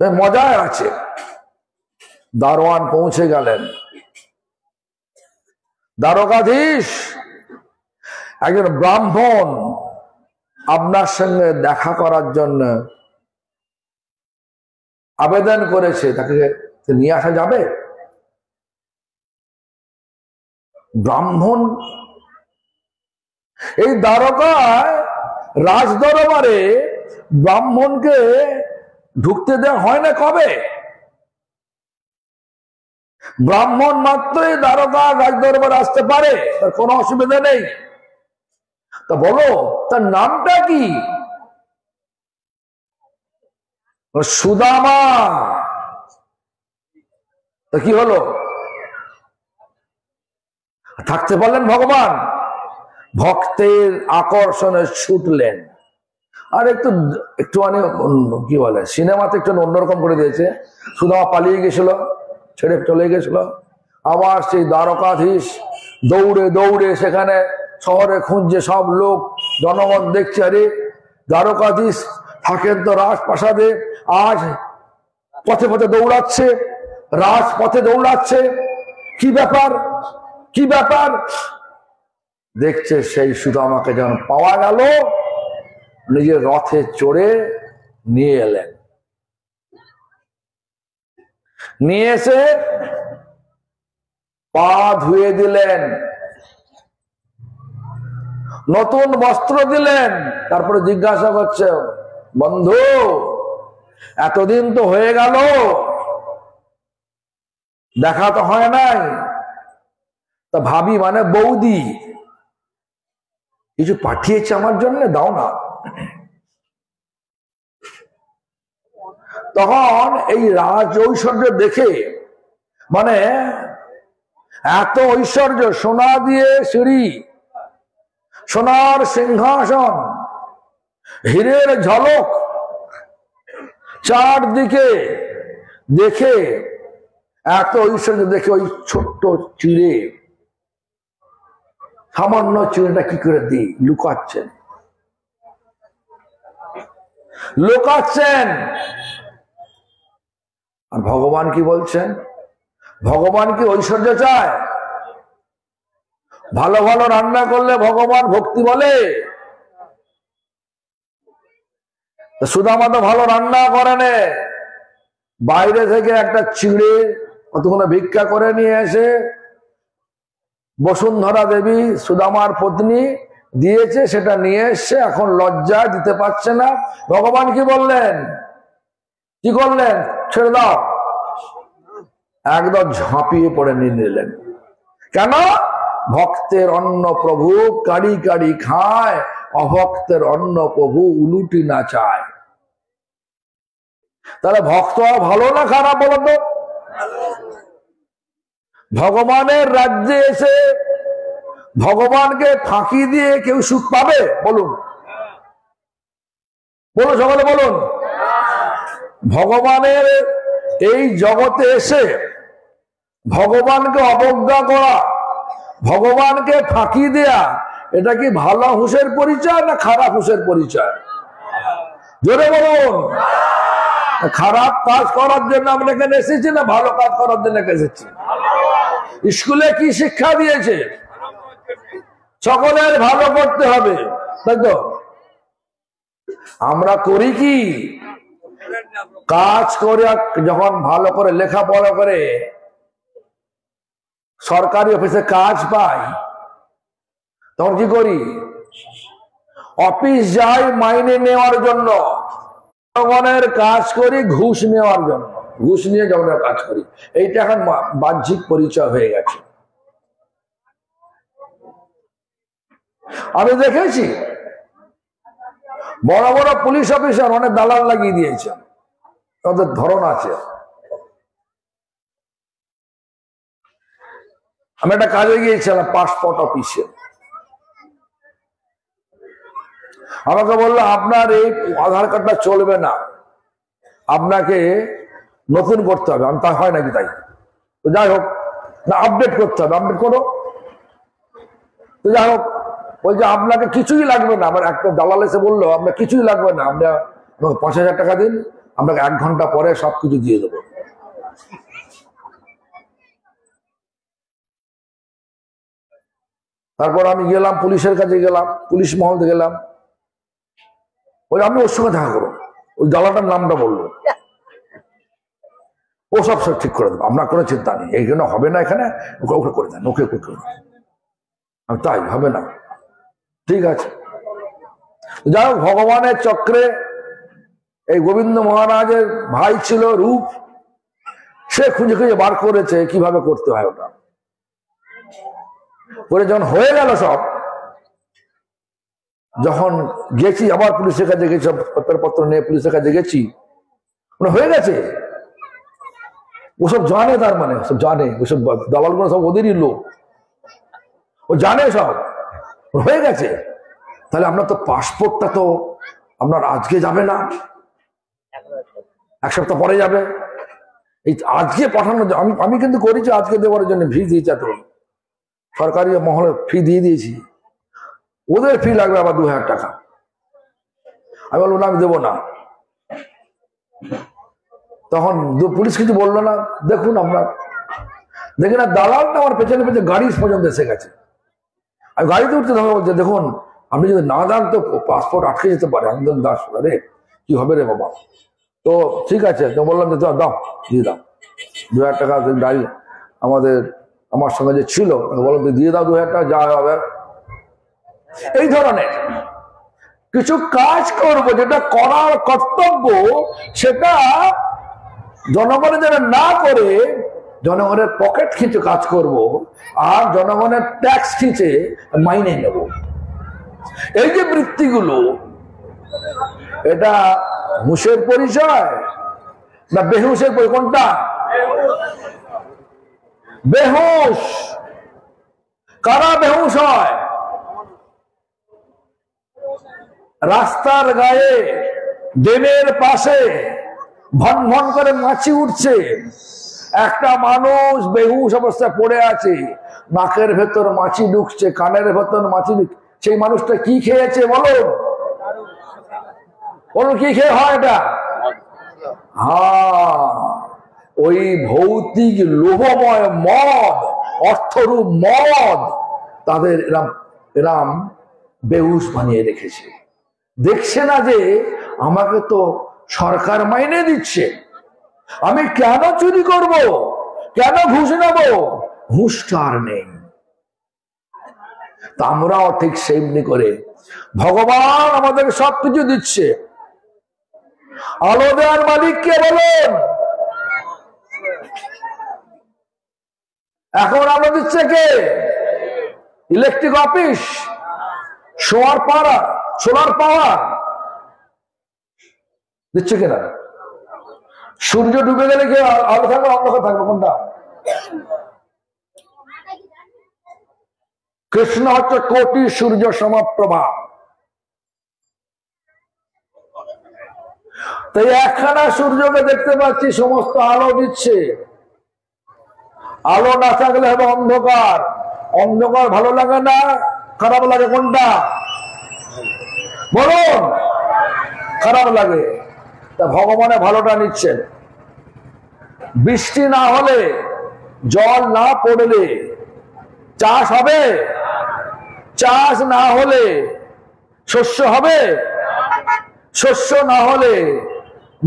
মজায় আছে। দারোয়ান পৌঁছে গেলেন। দ্বারকাধীশ, একজন ব্রাহ্মণ আপনার সঙ্গে দেখা করার জন্য আবেদন করেছে, তাকে নিয়ে আসা যাবে? ব্রাহ্মণ, এই দ্বারকায় রাজদরবারে ব্রাহ্মণকে ঢুকতে দেওয়া হয় না কবে? ব্রাহ্মণ মাত্রই দ্বারকা রাজদরবারে আসতে পারে, তার কোনো অসুবিধা নেই। তা বলো, তার নামটা কি? সুদামা। তা কি হলো? থাকতে পারলেন ভগবান? ভক্তের আকর্ষণে ছুটলেন। আর একটুখানি কি বলে, সিনেমাতে একটু অন্যরকম করে দিয়েছে। সুদামা পালিয়ে গেছিল, ছেড়ে চলে গেছিল। আবার সেই দ্বারকাধীশ দৌড়ে দৌড়ে সেখানে শহরে খুঁজছে, সব লোক জনগণ দেখছে, আরে দ্বারকাধীশ থাকেন তো রাজপ্রাসাদে, আজ পথে পথে দৌড়াচ্ছে, রাজপথে দৌড়াচ্ছে, কি ব্যাপার, কি ব্যাপার? দেখছে সেই সুদামাকে যখন পাওয়া গেল, নিজের রথে চড়ে নিয়ে এলেন। নিয়ে এসে পা ধুয়ে দিলেন, নতুন বস্ত্র দিলেন। তারপরে জিজ্ঞাসা করছে, বন্ধু এতদিন তো হয়ে গেল, দেখা তো হয় নাই, তা ভাবি মানে বৌদি কিছু পাঠিয়েছে আমার জন্য, দাও না। তখন এই রাজ ঐশ্বর্য দেখে, মানে এত ঐশ্বর্য, সোনা দিয়ে সিঁড়ি, সোনার সিংহাসন, হীরের ঝলক চারদিকে দেখে, এত ঐশ্বর্য দেখে ওই ছোট্ট চিড়ে, সামান্য চিড়েটা কি করে দিই, লুকাচ্ছেন, লুকাচ্ছেন। আর ভগবান কি বলছেন? ভগবান কি ঐশ্বর্য চায়? ভালো ভালো রান্না করলে ভগবান ভক্তি বলে? সুদামা তো ভালো রান্না করেন, বাইরে থেকে একটা চিড়ে কতক্ষণ ভিক্ষা করে নিয়ে এসে বসুন্ধরা দেবী সুদামার পত্নী দিয়েছে, সেটা নিয়ে এসছে, এখন লজ্জায় দিতে পারছে না। ভগবান কি বললেন, কি করলেন? ছেড়ে দাও। একদম ঝাঁপিয়ে পড়ে নিয়ে নিলেন। কেন? ভক্তের অন্ন প্রভু কাড়ি কাড়ি খায়, অভক্তের অন্ন প্রভু উলুটি না চায়। তাহলে ভক্ত ভালো না খারাপ বলতো? ভগবানের রাজ্যে এসে ভগবানকে ফাঁকি দিয়ে কেউ সুখ পাবে? বলুন, বলুন সকলে বলুন। ভগবানের এই জগতে এসে ভগবানকে অবজ্ঞা করা, ভগবানকে ফাঁকি দেয়া, এটা কি ভালো হুঁশের পরিচয় না খারাপ হুঁশের পরিচয়? জোরে বলুন। খারাপ কাজ করার জন্য আমরা এখানে এসেছি না ভালো কাজ করার জন্য এসেছি? স্কুলে কি শিক্ষা দিয়েছে? সকলের ভালো করতে হবে, তাই তো? আমরা করি কি? কাজ করে যখন ভালো করে লেখাপড়া করে সরকারি অফিসে কাজ পাই, তখন কি করি? অফিস যাই মাইনে নেওয়ার জন্য, জনগণের কাজ করি ঘুষ নেওয়ার জন্য, ঘুষ নিয়ে জনগণের কাজ করি। এইটা এখন বাহ্যিক পরিচয় হয়ে গেছে। আমি দেখেছি বড় বড় পুলিশ অফিসার অনেক দালাল লাগিয়ে দিয়েছে, তাদের ধরন আছে। আমি একটা কাজে গিয়েছিলাম পাসপোর্ট অফিসে, আমাকে বললো আপনার এই আধার কার্ডটা চলবে না, আপনাকে নতুন করতে হবে। আমি তা হয় নাকি? তাই তো যাই হোক, না আপডেট করতে হবে, আপডেট করো। তো যাই হোক, বলছে আপনাকে কিছুই লাগবে না। আমার একটা দালাল এসে বললো আপনার কিছুই লাগবে না, আমরা 5,000 টাকা দিন, আপনাকে 1 ঘন্টা পরে সবকিছু দিয়ে দেবো। তারপর আমি গেলাম পুলিশের কাছে, গেলাম পুলিশ মহল গেলাম, ওই আপনি ওর সঙ্গে দেখা করুন, ওই দালাটার নামটা বললো, ও সব ঠিক করে দেবো, আপনার কোনো চিন্তা নেই, এইখানে হবে না, এখানে ওকে করে দেন, ওকে করে দেন। তাই হবে না, ঠিক আছে। যাই হোক, ভগবানের চক্রে এই গোবিন্দ মহারাজের ভাই ছিল রূপ, সে খুঁজে খুঁজে বার করেছে কিভাবে করতে হয় ওটা করে। যখন হয়ে গেল সব, যখন গেছি আবার পুলিশের কাছে গেছি, সব পেপারপত্র নিয়ে পুলিশের কাছে গেছি, হয়ে গেছে। ওসব জানে, তার মানে সব জানে, ওইসব দালালগুলো সব ওদেরই লোক, ও জানে সব হয়ে গেছে। তাহলে আপনার তো পাসপোর্টটা তো আপনার আজকে যাবে না, 1 সপ্তাহ পরে যাবে। এই আজকে পাঠানো, আমি কিন্তু করেছি আজকে দেওয়ার জন্য, ফি দিয়েছি, এত সরকারি মহলে ফি দিয়ে দিয়েছি, ওদের ফি লাগবে আবার 2000 টাকা। আমি বলবো না, আমি দেবো না। তখন পুলিশ কিছু বললো না। দেখুন আপনার, দেখি না দালালটা আমার পেছনে পেছনে গাড়ি পর্যন্ত এসে গেছে। আমি গাড়িতে উঠতে ধরো, বলছে দেখুন আপনি যদি না দেন তো পাসপোর্ট আটকে যেতে পারে। আমি বললাম, দাস রে কি হবে রে বাবা, তো ঠিক আছে। তো বললাম যে দাও, দিয়ে দাও 2000 টাকা। গাড়ি আমার সঙ্গে যে ছিল, বললাম দিয়ে দাও 2000 টাকা, যা হবে। এই ধরনের কিছু কাজ করবো, যেটা করার কর্তব্য সেটা জনগণের যেন না করে, জনগণের পকেট খিঁচে কাজ করব, আর জনগণের ট্যাক্স খিঁচে মাইনে নেব। এই যে বৃত্তিগুলো, এটা হুঁশের পরিচয় না বেহুশের পরিচয়? কোনটা বেহুশ? কারা বেহুশ হয়? রাস্তার গায়ে ড্রেনের পাশে ভন ভন করে মাছি উঠছে, একটা মানুষ বেহুশ অবস্থায় পড়ে আছে, নাকের ভেতর মাছি ঢুকছে, কানের ভেতর মাছি ঢুকছে। সেই মানুষটা কি খেয়েছে বলুন? বলুন কি খেয়ে হয় এটা? ওই ভৌতিক লোভময় মদ, অর্থরূপ মদ তাদের এরাম বেহুশ বানিয়ে রেখেছে। দেখছে না যে আমাকে তো সরকার মাইনে দিচ্ছে, আমি কেন চুরি করব, কেন ঘুষ নেব? ঘুষটা আর নেই। তা আমরাও ঠিক সেমনি করে, ভগবান আমাদের সবকিছু দিচ্ছে। আলো দেওয়ার মালিক কে বলুন? এখন আলো দিচ্ছে কে? ইলেকট্রিক অফিস, সোলার পাওয়ার দিচ্ছে কিনা? সূর্য ডুবে গেলে কি আলো থাকবে, অন্ধকার থাকবে? কোনটা? কৃষ্ণ হচ্ছে কোটি সূর্য সমপ্রভা। তাই একখানা সূর্যকে দেখতে পাচ্ছি, সমস্ত আলো দিচ্ছে। আলো না থাকলে হবে অন্ধকার। অন্ধকার ভালো লাগে না, খারাপ লাগে? কোনটা বলুন? খারাপ লাগে। তা ভগবানে ভালোটা নিচ্ছেন। বৃষ্টি না হলে, জল না পড়লে চাষ হবে? চাষ না হলে শস্য হবে? শস্য না হলে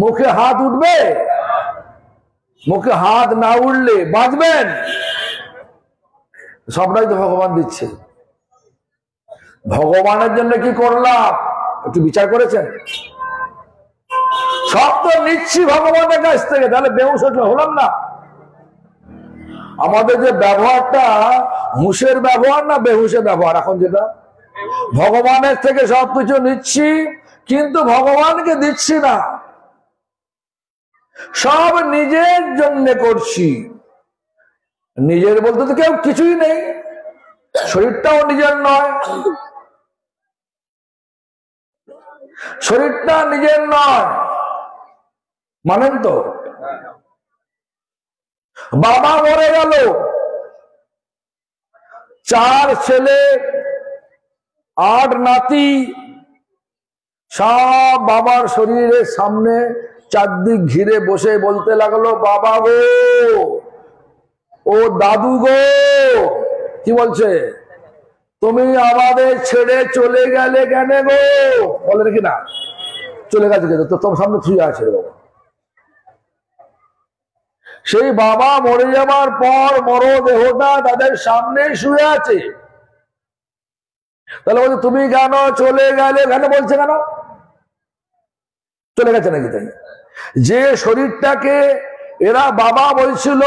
মুখে হাত উঠবে? মুখে হাত না উঠলে বাঁচবেন? সবটাই তো ভগবান দিচ্ছে। ভগবানের জন্য কি করলাম একটু বিচার করেছেন? সব তো নিচ্ছি ভগবানের কাছ থেকে, তাহলে বেহুশ হলাম না? আমাদের যে ব্যবহারটা হুঁশের ব্যবহার না বেহুশের ব্যবহার? এখন যেটা ভগবানের থেকে সবকিছু নিচ্ছি, কিন্তু ভগবানকে দিচ্ছি না, সব নিজের জন্য করছি। নিজের বলতে তো কেউ কিছুই নেই, শরীরটাও নিজের নয়, শরীরটা নিজের নয়, মানেন তো? বাবা মরে গেল, 4 ছেলে 8 নাতি, সব বাবার শরীরের সামনে চারদিক ঘিরে বসে বলতে লাগলো, বাবা গো, ও দাদু গো, কি বলছে, তুমি আমাদের ছেড়ে চলে গেলে কেন গো? বলে নাকি না, চলে গেছে তো তোমার সামনে শুয়ে আছে বাবা। সেই বাবা মরে যাবার পর মরদেহটা তাদের সামনে শুয়ে আছে। তাহলে বলছে তুমি কেন চলে গেলে, কেন বলছে, কেন চলে গেছে নাকি? তাই যে শরীরটাকে এরা বাবা বলছিল,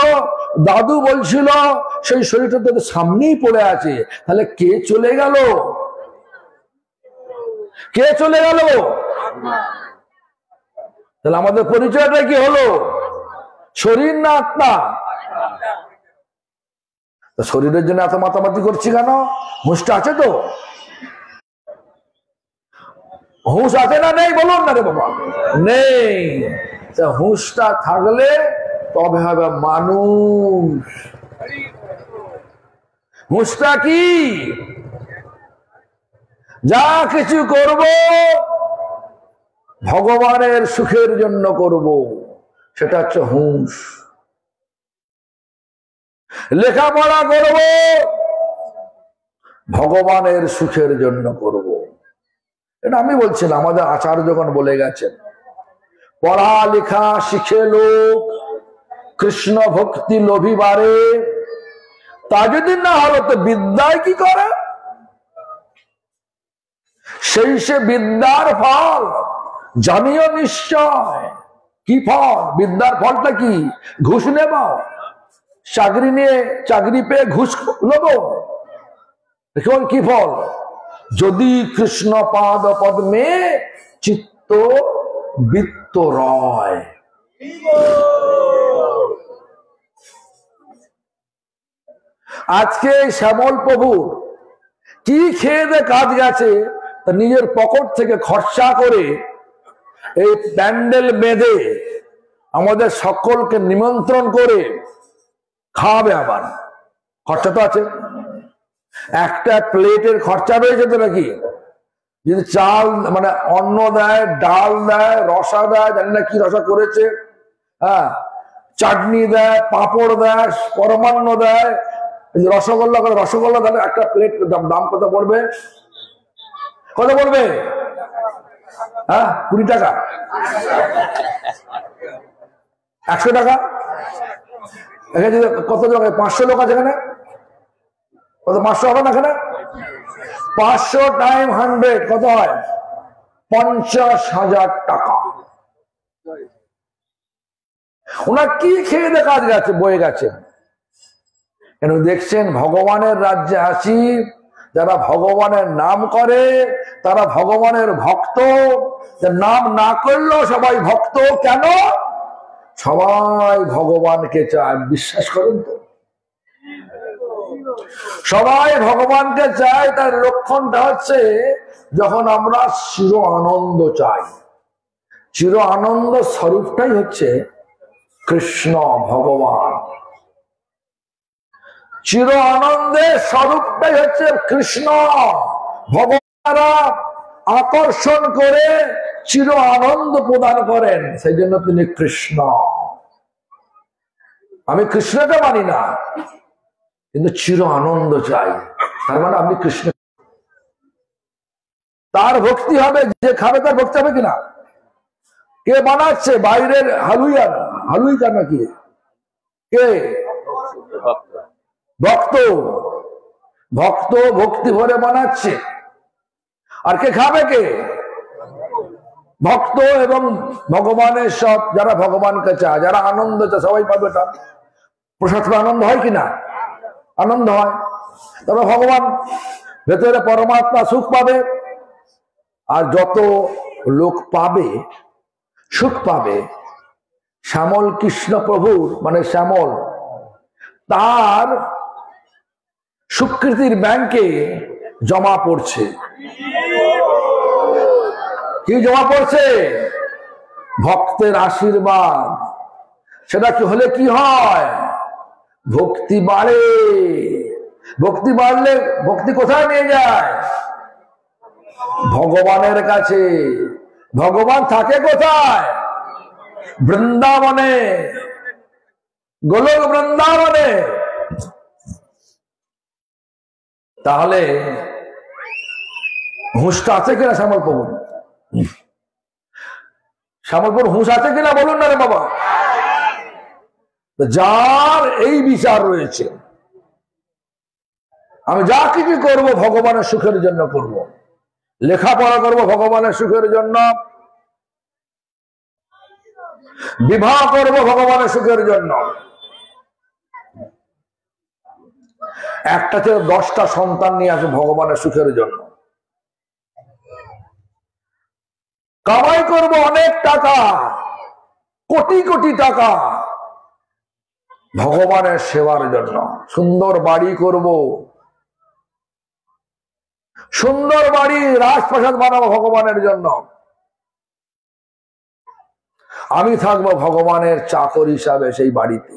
দাদু বলছিল, সেই শরীরটা তাদের সামনেই পড়ে আছে। তাহলে কে চলে গেল? কে চলে গেল? তাহলে আমাদের পরিচয়টা কি হলো? শরীর না আত্মা? শরীরের জন্য এত মাতামাতি করছি কেন? হুঁশটা আছে তো? হুঁশ আছে না নেই বলুন না রে বাবা? নেই। হুঁশটা থাকলে তবে হবে মানুষ। হুঁশটা কি? যা কিছু করব ভগবানের সুখের জন্য করব, সেটা হচ্ছে হুঁশ। লেখাপড়া করব ভগবানের সুখের জন্য করব। এটা আমি বলছি না, আমাদের আচার্যগণ বলে গেছেন, পড়ালেখা শিখে লোক কৃষ্ণ ভক্তি লোভিবারে, তা যদি না হলো তো বিদ্যায় কি করে? সেই সে বিদ্যার ফল জানিও নিশ্চয়। কি ফল? বিদ্যার ফলটা কি? ঘুষ নেব? চাকরি নিয়ে, চাকরি পেয়ে ঘুষ নেব? দেখুন কি ফল, যদি কৃষ্ণ পাদ পদ্মে চিত্ত বৃত্ত রয়। আজকে শ্যামল প্রভু কি খেয়ে দে কাজ গেছে, তা নিজের পকেট থেকে খরচা করে এই প্যান্ডেল বেঁধে আমাদের সকলকে নিমন্ত্রণ করে খাওয়াবে। আবার খরচা তো আছে, একটা প্লেটের খরচা রয়েছে তো নাকি? যদি চাল মানে অন্ন দেয়, ডাল দেয়, রসা দেয়, জানি না কি রসা করেছে, হ্যাঁ, চাটনি দেয়, পাঁপড় দেয়, পরমান্ন দেয়, রসগোল্লা করে, রসগোল্লা তাহলে একটা প্লেট দাম কত পড়বে? কত পড়বে? হ্যাঁ, 20 টাকা, 100 টাকা। এখানে কত লোক? 500 লোক আছে এখানে। কত? 500 হবে না এখানে? 500 টাইম 100 কত হয়? 50,000 টাকা। ওনার কি খেয়ে দে কাজ গেছে, বয়ে গেছে। কেন দেখছেন, ভগবানের রাজ্যে আসি, যারা ভগবানের নাম করে তারা ভগবানের ভক্ত। নাম না করলেও সবাই ভক্ত। কেন? সবাই ভগবানকে চায়। বিশ্বাস করেন তো? সবাই ভগবানকে চায়। তার লক্ষণটা হচ্ছে যখন আমরা চির আনন্দ চাই। চির আনন্দ স্বরূপটাই হচ্ছে কৃষ্ণ ভগবান। চির আনন্দের স্বরূপটাই হচ্ছে কৃষ্ণ ভগবানরা আকর্ষণ করে চির আনন্দ প্রদান করেন, সেই জন্য তিনি কৃষ্ণ। আমি কৃষ্ণকে মানি না, কিন্তু চির আনন্দ চাই, তার মানে আপনি কৃষ্ণ। তার ভক্তি হবে, যে খাবে তার ভক্তি হবে কিনা? কে বানাচ্ছে? বাইরের হালুইয়ার, হালুইকার নাকি? কে? ভক্ত। ভক্ত ভক্তি ভরে বানাচ্ছে। আর কে খাবে? কে? ভক্ত এবং ভগবানের সব যারা ভগবানকে চায়, যারা আনন্দ চায়, সবাই পাবে। এটা প্রসাদ আনন্দ হয় কিনা? আনন্দ হয়। তবে ভগবান ভেতরে পরমাত্মা সুখ পাবে। আর যত লোক পাবে, সুখ পাবে, শ্যামল কৃষ্ণ প্রভুর মানে শ্যামল, তার সুকৃতির ব্যাংকে জমা পড়ছে। কি জমা পড়ছে? ভক্তের আশীর্বাদ। সেটা কি হলে কি হয়? ভক্তি বাড়ে। ভক্তি বাড়লে ভক্তি কোথায় নিয়ে যায়? ভগবানের কাছে। ভগবান থাকে কোথায়? বৃন্দাবনে, গোলক বৃন্দাবনে। তাহলে হুঁশটা আছে কিনা শ্যামলপুর? শ্যামলপুর হুঁশ আছে কিনা বলুন না রে বাবা। যার এই বিচার রয়েছে, আমি যা কিছু করব ভগবানের সুখের জন্য করব, লেখাপড়া করব ভগবানের সুখের জন্য, বিবাহ করব ভগবানের সুখের জন্য, একটা থেকে 10টা সন্তান নিয়ে আসে ভগবানের সুখের জন্য, কামাই করব অনেক টাকা, কোটি কোটি টাকা ভগবানের সেবার জন্য, সুন্দর বাড়ি করব, সুন্দর বাড়ি রাজপ্রাসাদ বানাবো ভগবানের জন্য, আমি থাকবো ভগবানের চাকর হিসাবে সেই বাড়িতে।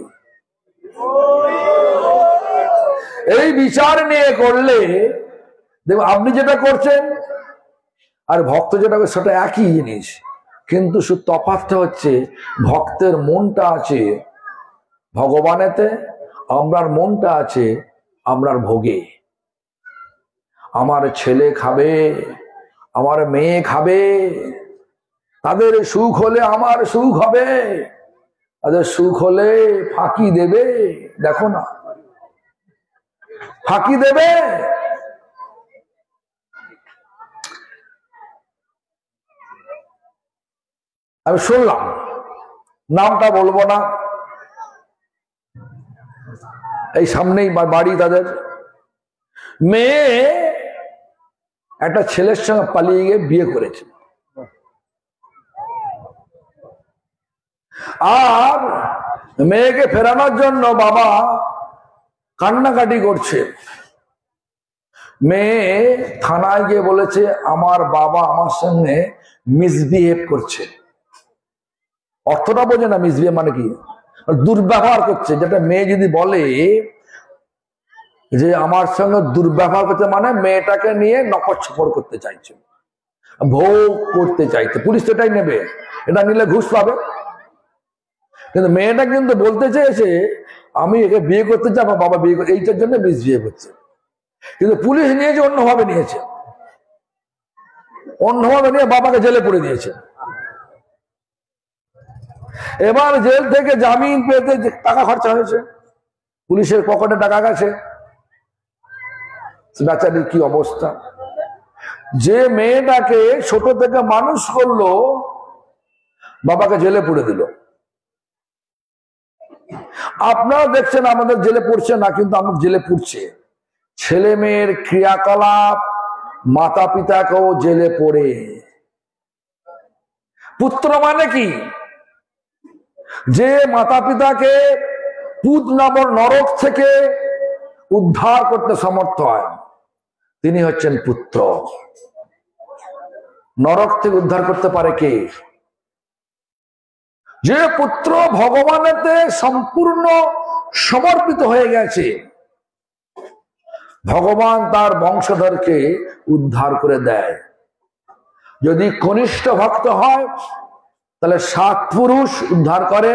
এই বিচার নিয়ে করলে দেখুন, আপনি যেটা করছেন আর ভক্ত যেটা করে সেটা একই জিনিস, কিন্তু শুধু তফাৎটা হচ্ছে ভক্তের মনটা আছে ভগবানেতে, আমরার মনটা আছে আমরার ভোগে। আমার ছেলে খাবে, আমার মেয়ে খাবে, তাদের সুখ হলে আমার সুখ হবে, তাদের সুখ হলে ফাঁকি দেবে, দেখো না ফাঁকি দেবে। আমি শুনলাম, নামটা বলবো না, এই সামনেই বাড়ি, তাদের মেয়ে একটা ছেলের সঙ্গে পালিয়ে গিয়ে বিয়ে করেছে, আর মেয়েকে ফেরানোর জন্য বাবা কান্নাকাটি করছে। মেয়ে থানায় গিয়ে বলেছে আমার বাবা আমার সঙ্গে মিসবিহেভ করছে। অর্থটা বোঝে না, মিসবিহেভ মানে কি, দুর্ব্যবহার করছে। যেটা মেয়ে যদি বলে যে আমার সঙ্গে দুর্ব্যবহার করছে, মানে মেয়েটাকে নিয়ে নকর করতে চাইছে, ভোগ করতে চাইছে। পুলিশ তো এটাই নেবে, এটা নিলে ঘুষ পাবে। কিন্তু মেয়েটা কিন্তু বলতে চেয়েছে আমি একে বিয়ে করতে চাই, আমার বাবা বিয়ে করতে, এইটার জন্য মিসবিহেভ হচ্ছে। কিন্তু পুলিশ নিয়েছে অন্যভাবে, নিয়েছে অন্যভাবে, নিয়ে বাবাকে জেলে পুরে দিয়েছে। এবার জেল থেকে জামিন পেতে টাকা খরচা হয়েছে, পুলিশের পকেটে টাকা গেছে, বেচারির কি অবস্থা। যে মেয়েটাকে ছোট থেকে মানুষ করলো বাবাকে জেলে পুরে দিল। আপনারা দেখছেন আমাদের জেলে পড়ছে না, কিন্তু আমাদের জেলে পড়ছে। ছেলে মেয়ের ক্রিয়াকলাপ মাতা পিতাকেও জেলে পড়ে। পুত্র মানে কি, যে মাতা পিতাকে পুত নামক নরক থেকে উদ্ধার করতে সমর্থ হয়, তিনি হচ্ছেন পুত্র। নরক থেকে উদ্ধার করতে পারে কে? যে পুত্র ভগবানেতে সম্পূর্ণ সমর্পিত হয়ে গেছে, ভগবান তার বংশধরকে উদ্ধার করে দেয়। যদি কনিষ্ঠ ভক্ত হয় তাহলে 7 পুরুষ উদ্ধার করে,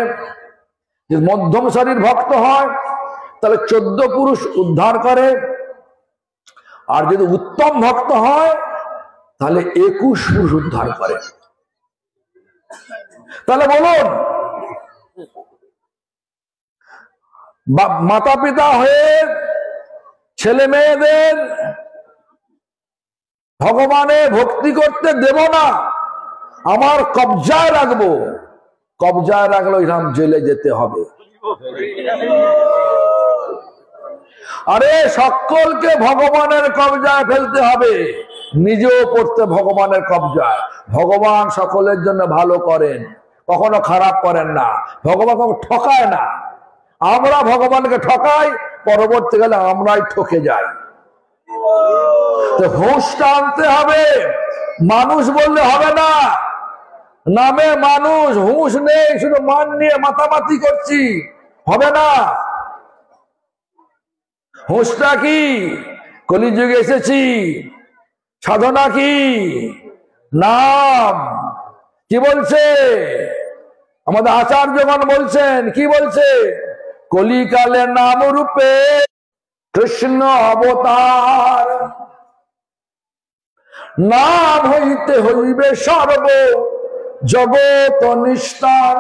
যদি মধ্যম শরীর ভক্ত হয় তাহলে 14 পুরুষ উদ্ধার করে, আর যদি উত্তম ভক্ত হয় তাহলে 21 পুরুষ উদ্ধার করে। তাহলে বলুন, মাতা পিতা হয়ে ছেলে মেয়েদের ভগবানের ভক্তি করতে দেব না, আমার কবজায় রাখবো, কবজায় রাখলে এরকম জেলে যেতে হবে। আরে সকলকে ভগবানের কবজায় ফেলতে হবে, নিজেও পড়তে ভগবানের কবজায়। ভগবান সকলের জন্য ভালো করেন, কখনো খারাপ করেন না, ভগবান কখনো ঠকায় না। আমরা ভগবানকে ঠকাই, পরবর্তীকালে আমরাই ঠকে যাই। তো হুঁশটা আনতে হবে, মানুষ বললে হবে না। নামে মানুষ, হুঁশ নেই, শুধু মান নিয়ে মাতামাতি করছি, হবে না। হুঁশটা কি? কলিযুগে এসেছি, সাধনা কি? নাম। কি বলছে? আমাদের আচার্যগণ বলছেন, কি বলছে? কলিকালে নাম রূপে কৃষ্ণ অবতার, নাম হইতে হইবে সর্ব জগৎ নিস্তার।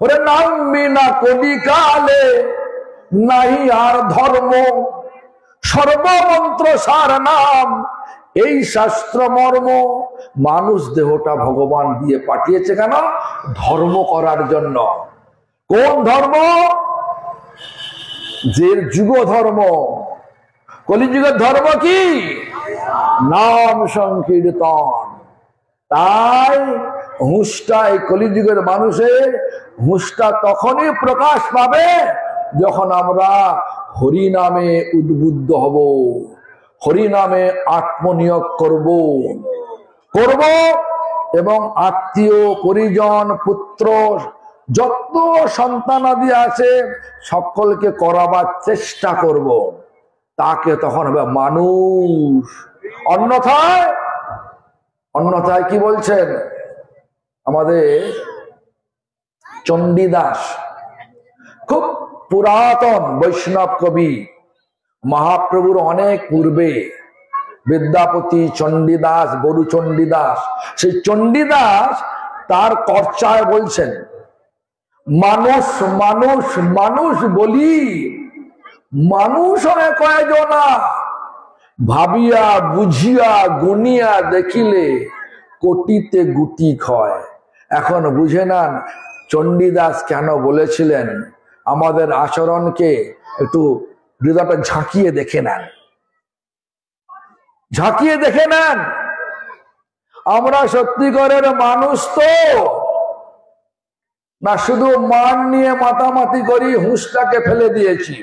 ওরে নাম বিনা কলিকালে নাহি আর ধর্ম, সর্বমন্ত্র সার নাম এই শাস্ত্র মর্ম। মানুষ দেহটা ভগবান দিয়ে পাঠিয়েছে কেন? ধর্ম করার জন্য। কোন ধর্ম? যে যুগ ধর্ম। কলিযুগের ধর্ম কি? নাম সংকীর্তন। তাই হুঁশটা, এই কলিযুগের মানুষের হুঁশটা তখনই প্রকাশ পাবে যখন আমরা হরি নামে উদ্বুদ্ধ হব, হরি নামে আত্মনিয়োগ করব এবং আত্মীয় পরিজন পুত্র যত সন্তানাদি আছে সকলকে করাবার চেষ্টা করব, তাকে তখন হবে মানুষ। অন্যথায় কি বলছেন আমাদের চণ্ডীদাস, খুব পুরাতন বৈষ্ণব কবি, মহাপ্রভুর অনেক পূর্বে, বিদ্যাপতি চণ্ডীদাস, বরু চণ্ডীদাস। সেই চণ্ডীদাস তার কর্চায় বলছেন, মানুষ মানুষ মানুষ বলি মানুষ হয় কয়জনা, ভাবিয়া বুঝিয়া গুনিয়া দেখিলে কোটিতে গুটি ক্ষয়। এখন বুঝে নেন চণ্ডীদাস কেন বলেছিলেন। আমাদের আচরণকে একটু হৃদয়টা ঝাঁকিয়ে দেখে নেন, ঝাঁকিয়ে দেখে নেন। আমরা সত্যিকারের মানুষ তো না শুধু মান নিয়ে মাতামাতি করি, হুঁশটাকে ফেলে দিয়েছি?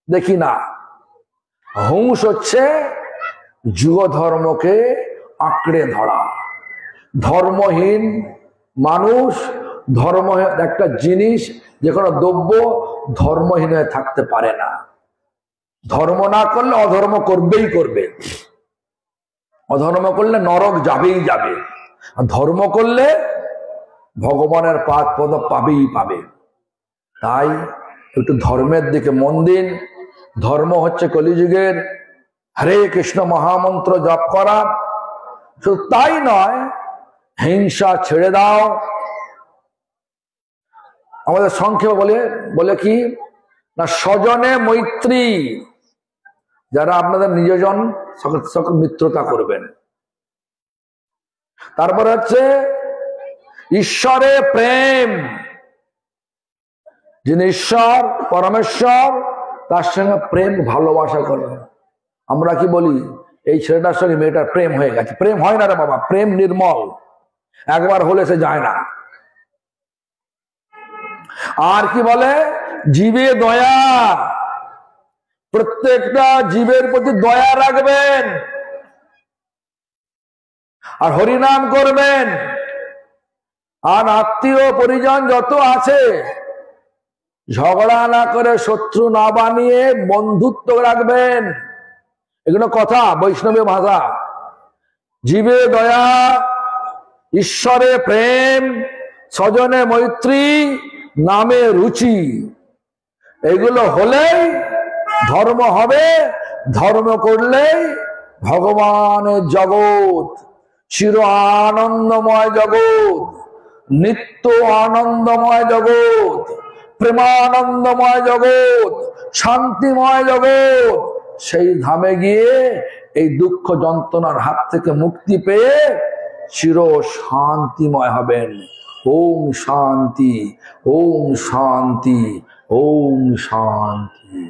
দেখি না, হুঁশ হচ্ছে যুগ ধর্মকে আঁকড়ে ধরা। ধর্মহীন মানুষ, ধর্ম একটা জিনিস, যে কোনো দ্রব্য ধর্মহীন হয়ে থাকতে পারে না। ধর্ম না করলে অধর্ম করবেই করবে, অধর্ম করলে নরক যাবেই যাবে, ধর্ম করলে ভগবানের পাদ পদ পাবেই পাবে। তাই একটু ধর্মের দিকে মন দিন। ধর্ম হচ্ছে কলিযুগের হরে কৃষ্ণ মহামন্ত্র জপ করা। শুধু তাই নয়, হিংসা ছেড়ে দাও। আমাদের সংক্ষেপে বলে কি না, স্বজনে মৈত্রী। যারা আপনাদের নিজজন সকল মিত্রতা করবেন। তারপর হচ্ছে ঈশ্বরে প্রেম। যিনি ঈশ্বর পরমেশ্বর, তার সঙ্গে প্রেম ভালোবাসা করবেন। আমরা কি বলি, এই ছেলেটার সঙ্গে মেয়েটার প্রেম হয়ে গেছে। প্রেম হয় না রে বাবা, প্রেম নির্মল, একবার হলে সে যায় না। আর কি বলে, জীবে দয়া। প্রত্যেকটা জীবের প্রতি দয়া রাখবেন আর হরিনাম করবেন। আর আত্মীয় পরিজন যত আছে ঝগড়া না করে, শত্রু না বানিয়ে বন্ধুত্ব রাখবেন। এগুলো কথা, বৈষ্ণবী ভাষা। জীবে দয়া, ঈশ্বরে প্রেম, স্বজনে মৈত্রী, নামে রুচি। এগুলো হলেই ধর্ম হবে। ধর্ম করলেই ভগবানের জগৎ, চির আনন্দময় জগৎ, নিত্য আনন্দময় জগৎ, প্রেমানন্দময় জগৎ, শান্তিময় জগৎ, সেই ধামে গিয়ে এই দুঃখ যন্ত্রণার হাত থেকে মুক্তি পেয়ে চির শান্তিময় হবেন। ওম শান্তি, ওম শান্তি, ওম শান্তি।